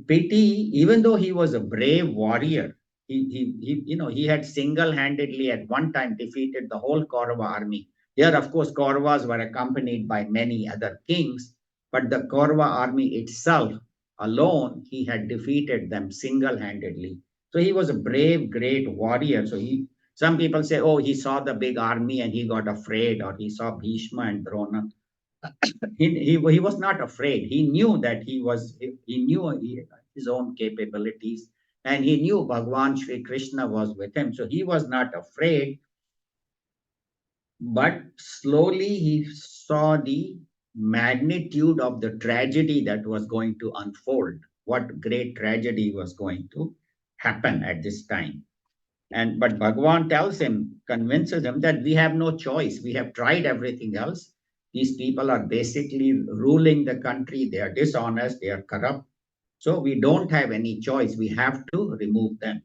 pity, even though he was a brave warrior, he had single-handedly at one time defeated the whole Kaurava army. Here, of course, Kauravas were accompanied by many other kings, but the Kaurava army itself alone, he had defeated them single-handedly. So he was a brave, great warrior. So some people say, oh, he saw the big army and he got afraid, or he saw Bhishma and Drona. He was not afraid. He knew that he knew his own capabilities, and he knew Bhagwan Shri Krishna was with him. So he was not afraid. But slowly he saw the magnitude of the tragedy that was going to unfold. What great tragedy was going to happen at this time. But Bhagwan convinces him that we have no choice. We have tried everything else. These people are basically ruling the country. They are dishonest. They are corrupt. So we don't have any choice. We have to remove them.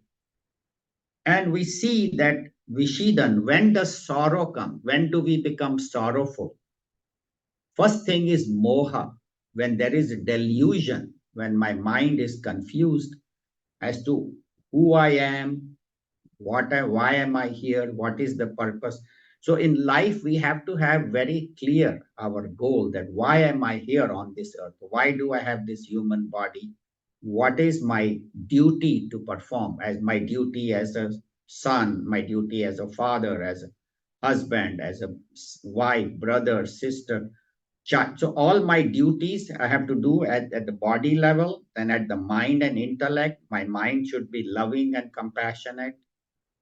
And we see that Vishidan, when does sorrow come? When do we become sorrowful? First thing is moha, when there is delusion, when my mind is confused as to who I am, why am I here, what is the purpose. So in life we have to have very clear our goal, that why am I here on this earth, why do I have this human body, what is my duty to perform, as my duty as a son, my duty as a father, as a husband, as a wife, brother, sister, child. So all my duties I have to do at the body level. Then at the mind and intellect, my mind should be loving and compassionate,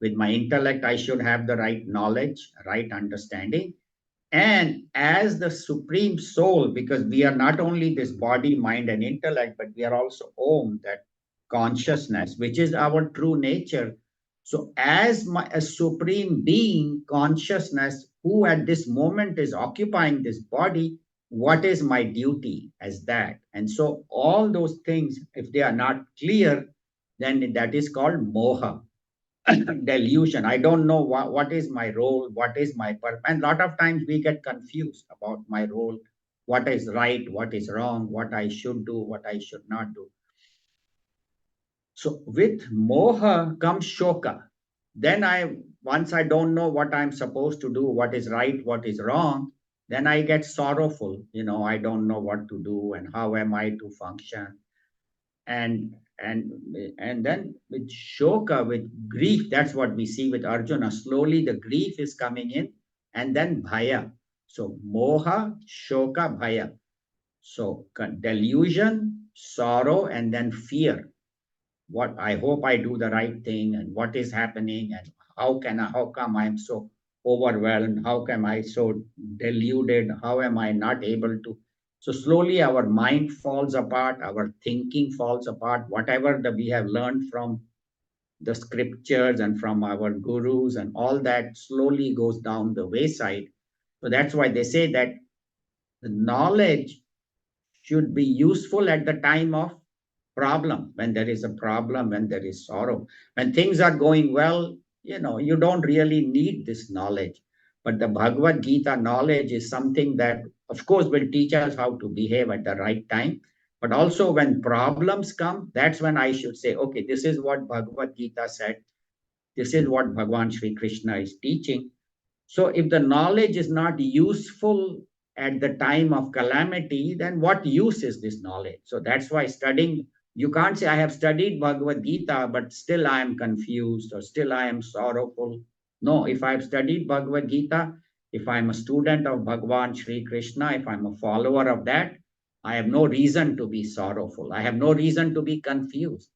With my intellect, I should have the right knowledge, right understanding. And as the supreme soul, because we are not only this body, mind, and intellect, but we are also Om, that consciousness, which is our true nature. So, as a supreme being, consciousness, who at this moment is occupying this body, what is my duty as that? And so, all those things, if they are not clear, then that is called moha. Delusion. I don't know what is my role, what is my purpose. And a lot of times we get confused about my role, what is right, what is wrong, what I should do, what I should not do. So with moha comes shoka. Then once I don't know what I'm supposed to do, what is right, what is wrong, then I get sorrowful. I don't know what to do and how am I to function. and and and then with shoka, with grief, that's what we see with Arjuna. Slowly the grief is coming in, and then bhaya. So moha, shoka, bhaya. So delusion, sorrow, and then fear. What I hope I do the right thing, and what is happening, and how come I'm so overwhelmed, how come I so deluded, how am I not able to. So slowly our mind falls apart, our thinking falls apart, whatever that we have learned from the scriptures and from our gurus, and all that slowly goes down the wayside. So that's why they say that the knowledge should be useful at the time of problem, when there is a problem, when there is sorrow. When things are going well, you don't really need this knowledge. But the Bhagavad Gita knowledge is something that, of course, will teach us how to behave at the right time. But also when problems come, that's when I should say, okay, this is what Bhagavad Gita said. This is what Bhagwan Sri Krishna is teaching. So if the knowledge is not useful at the time of calamity, then what use is this knowledge? So that's why studying, you can't say I have studied Bhagavad Gita, but still I am confused or still I am sorrowful. No, if I've studied Bhagavad Gita, if I'm a student of Bhagwan Sri Krishna, if I'm a follower of that, I have no reason to be sorrowful. I have no reason to be confused.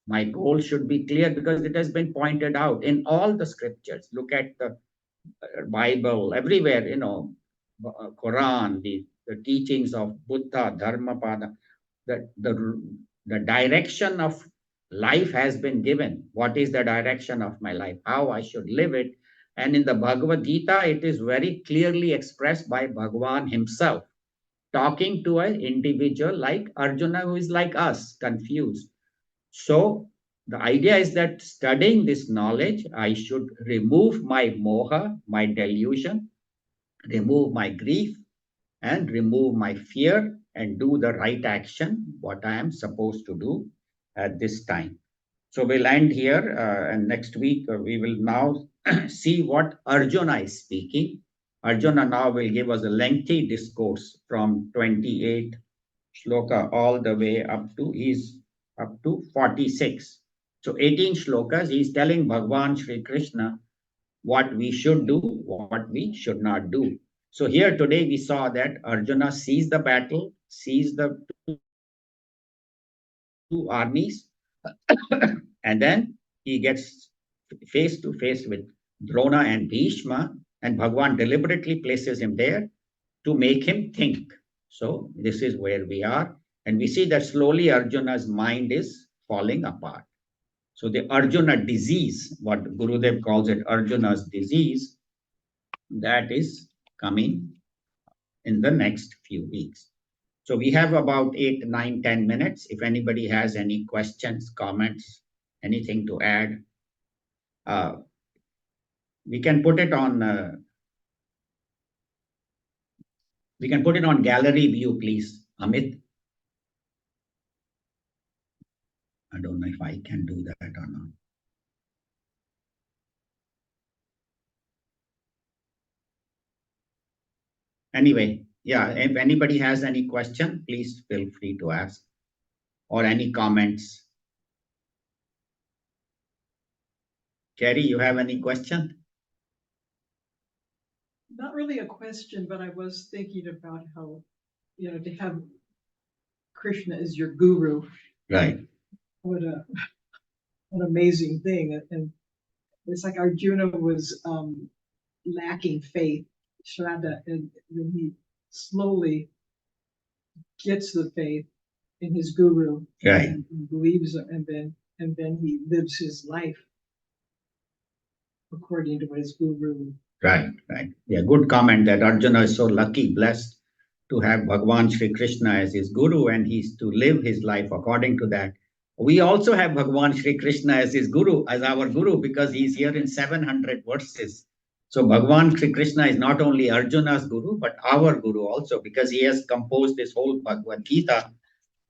My goal should be clear because it has been pointed out in all the scriptures. Look at the Bible, everywhere, Quran, the teachings of Buddha, Dharmapada, the direction of life has been given. What is the direction of my life? How I should live it? And in the Bhagavad Gita, it is very clearly expressed by Bhagavan himself, talking to an individual like Arjuna, who is like us, confused. So the idea is that studying this knowledge, I should remove my moha, my delusion, remove my grief, and remove my fear, and do the right action, what I am supposed to do at this time. So we'll end here, and next week we will now see what Arjuna is speaking. Arjuna now will give us a lengthy discourse from 28 shloka all the way up to 46. So 18 shlokas, he's telling Bhagwan Sri Krishna what we should do, what we should not do. So here today we saw that Arjuna sees the battle, sees the two armies, and then he gets face to face with Drona and Bhishma, and Bhagwan deliberately places him there to make him think. So this is where we are. And we see that slowly Arjuna's mind is falling apart. So the Arjuna disease, what Gurudev calls it, Arjuna's disease, that is coming in the next few weeks. So we have about 8, 9, 10 minutes. If anybody has any questions, comments, anything to add, uh, we can put it on. We can put it on gallery view, please, Amit. I don't know if I can do that or not. Anyway, yeah, if anybody has any question, please feel free to ask, or any comments. Kerry, you have any question? Not really a question, but I was thinking about how, to have Krishna as your guru. Right. What an amazing thing. And It's like Arjuna was lacking faith, Shraddha, and then he slowly gets the faith in his guru, Right. and believes, and then he lives his life according to what his guru. Right, right. Yeah, good comment that Arjuna is so lucky, blessed to have Bhagwan Sri Krishna as his guru, and he's to live his life according to that. We also have Bhagwan Sri Krishna as his guru, as our guru, because he's here in 700 verses. So Bhagwan Sri Krishna is not only Arjuna's guru, but our guru also, because he has composed this whole Bhagavad Gita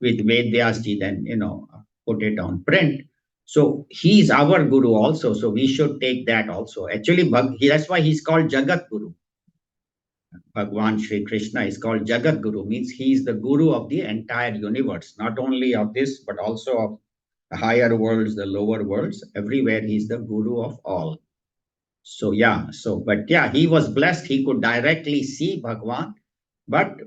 with Ved Vyasji, then, put it on print. So he's our guru also. So we should take that also. Actually, that's why he's called Jagat Guru. Bhagwan Sri Krishna is called Jagat Guru, means he is the guru of the entire universe, not only of this, but also of the higher worlds, the lower worlds. Everywhere he's the guru of all. So yeah, but yeah, he was blessed. He could directly see Bhagwan, but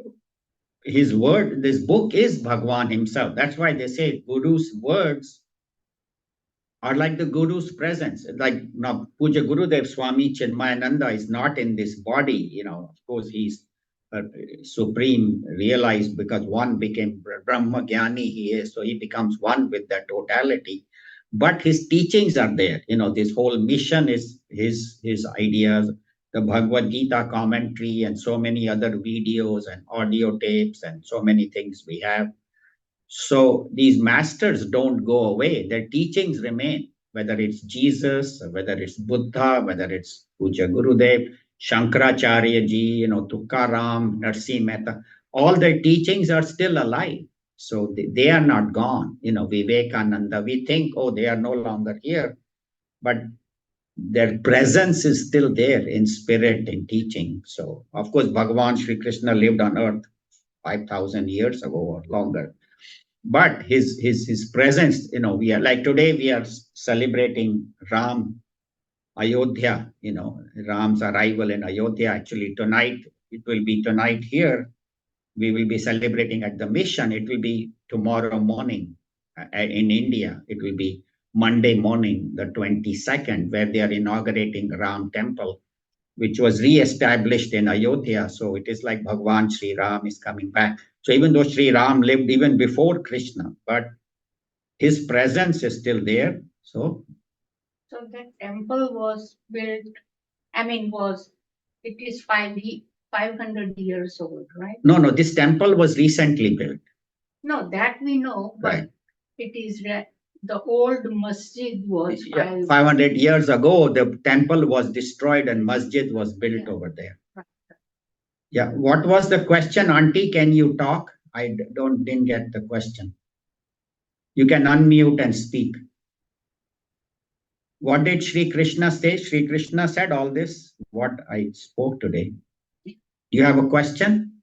his word, this book is Bhagwan himself. That's why they say Guru's words are like the Guru's presence. Like now, Puja Gurudev Swami Chinmayananda is not in this body. Of course, he's supreme, realized, because one became Brahma Jnani he is, so he becomes one with that totality. But his teachings are there. This whole mission is his ideas, the Bhagavad Gita commentary, and so many other videos and audio tapes, and so many things we have. So these masters don't go away. Their teachings remain, whether it's Jesus, whether it's Buddha, whether it's Puja Gurudev, Shankaracharya ji, Tukaram, Narsi Mehta, all their teachings are still alive. So they are not gone. Vivekananda, we think, oh, they are no longer here, but their presence is still there in spirit, in teaching. So, of course, Bhagavan Sri Krishna lived on earth 5,000 years ago or longer. But his presence, we are like today we are celebrating Ram Ayodhya, Ram's arrival in Ayodhya. Actually, tonight, it will be tonight here. We will be celebrating at the mission. It will be tomorrow morning in India. It will be Monday morning, the 22nd, where they are inaugurating Ram Temple, which was re-established in Ayodhya. So it is like Bhagwan Sri Ram is coming back. So even though Sri Ram lived even before Krishna, but his presence is still there. So that temple was built, it is 500 years old, right? No, this temple was recently built. No, that we know, but right. It is the old masjid was 500 years ago. The temple was destroyed and masjid was built over there. Right. Yeah. What was the question, Auntie? Can you talk? I didn't get the question. You can unmute and speak. What did Sri Krishna say? Sri Krishna said all this, what I spoke today. Do you have a question?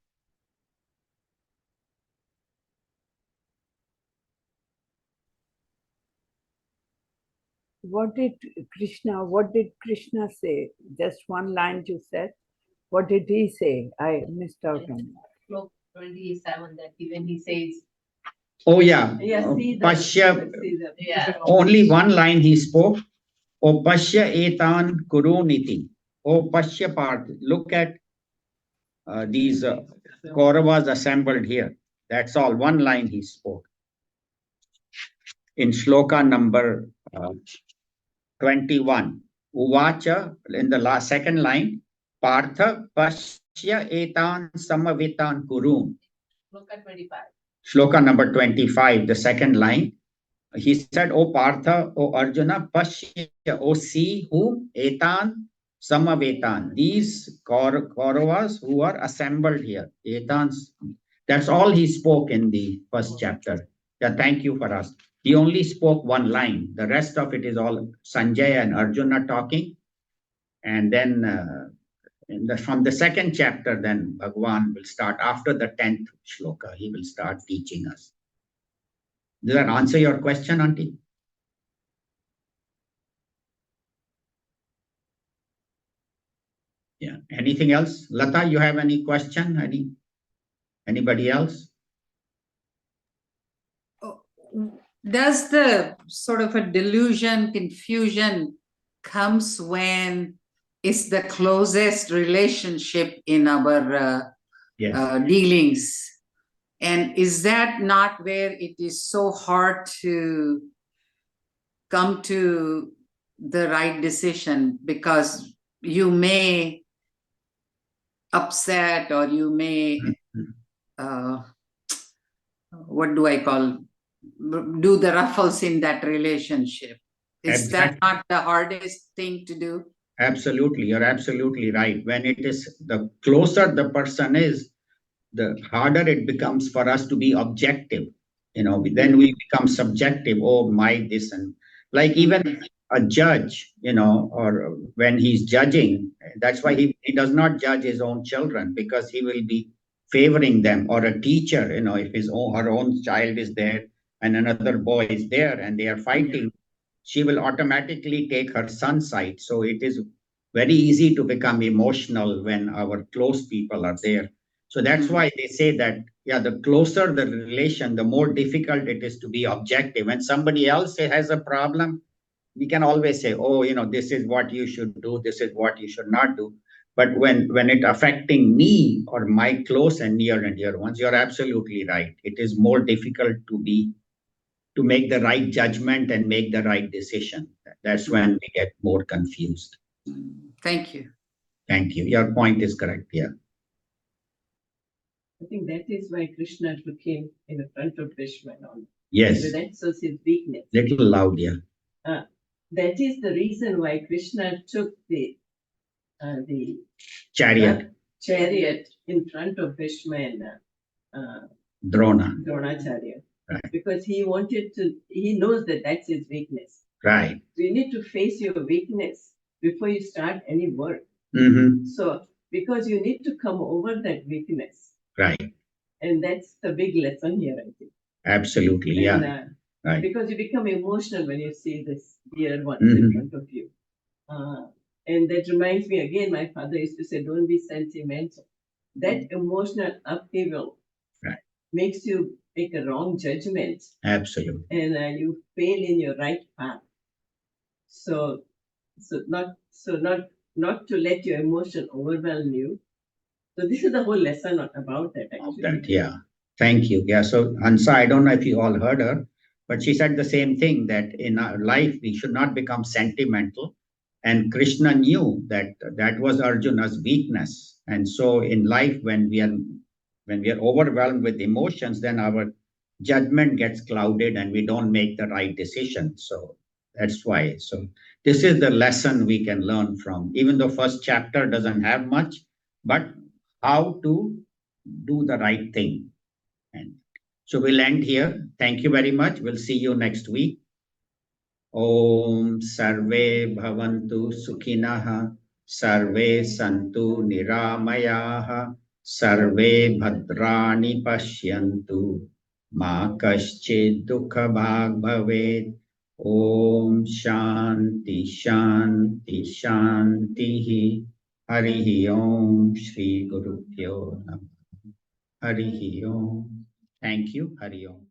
What did Krishna say? Just one line you said. What did he say? I missed out on that. Sloka 27, that when he says, oh yeah, Pashya. Only one line he spoke. O Pashya etan kuruniti. O Pashya part. Look at these Kauravas assembled here. That's all. One line he spoke. In Shloka number 21. Uvacha, in the second line, Partha Pashya etan samavitan kurun. Shloka 25. Shloka number 25, the second line. He said, O Partha, O Arjuna, Pashya, O see whom? Etan Samavetan. These Kauravas who are assembled here. Etans. That's all he spoke in the first chapter. Yeah, thank you for us. He only spoke one line. The rest of it is all Sanjay and Arjuna talking. And then from the second chapter, then Bhagwan will start after the 10th shloka. He will start teaching us. Does that answer your question, Auntie? Yeah. Anything else? Lata, you have any question? Anybody else? Does the sort of a delusion, confusion comes when it's the closest relationship in our Yes. dealings. And is that not where it is so hard to come to the right decision? Because you may upset, or you may, what do I call, do the ruffles in that relationship. Is that Exactly. not the hardest thing to do? Absolutely. You're absolutely right. When it is, the closer the person is, the harder it becomes for us to be objective. Then we become subjective. Oh, my, this, and like even a judge, or when he's judging, that's why he does not judge his own children, because he will be favoring them. Or a teacher, if her own child is there and another boy is there and they are fighting, she will automatically take her son's side. So it is very easy to become emotional when our close people are there. So that's why they say that, yeah, the closer the relation, the more difficult it is to be objective. When somebody else has a problem, we can always say, oh, this is what you should do, this is what you should not do. But when it affecting me or my close and near ones, you're absolutely right. It is more difficult to make the right judgment and make the right decision. That's when we get more confused. Thank you. Thank you. Your point is correct. Yeah. I think that is why Krishna took him in the front of Bhishma. Yes. So that shows his weakness. Little loud, yeah. That is the reason why Krishna took the Chariot, in front of Bhishma and Dronacharya. Right. Because he knows that that's his weakness. Right. So you need to face your weakness before you start any work. Mm-hmm. So, because you need to come over that weakness. Right. And that's the big lesson here, I think. Absolutely, yeah. Right. Because you become emotional when you see this dear ones in front of you. And that reminds me again, my father used to say, don't be sentimental. That emotional upheaval makes you make a wrong judgment. Absolutely. And you fail in your right path. So not to let your emotion overwhelm you. So this is the whole lesson about that, actually. Yeah. Thank you. Yeah. So Hansa, I don't know if you all heard her, but she said the same thing, that in our life, we should not become sentimental. And Krishna knew that that was Arjuna's weakness. And so in life, when we are overwhelmed with emotions, then our judgment gets clouded and we don't make the right decision. So that's why. So this is the lesson we can learn from, even though first chapter doesn't have much, but how to do the right thing. And so we'll end here. Thank you very much. We'll see you next week. Om Sarve Bhavantu Sukhinah, Sarve Santu Niramayaha, Sarve Bhadrani Pashyantu, Ma Kaschid Dukha Bhag Bhaved. Om Shanti Shanti Shanti. Harihi Om Shri Guru Pyo Namah. Harihi Om. Thank you. Hari Om.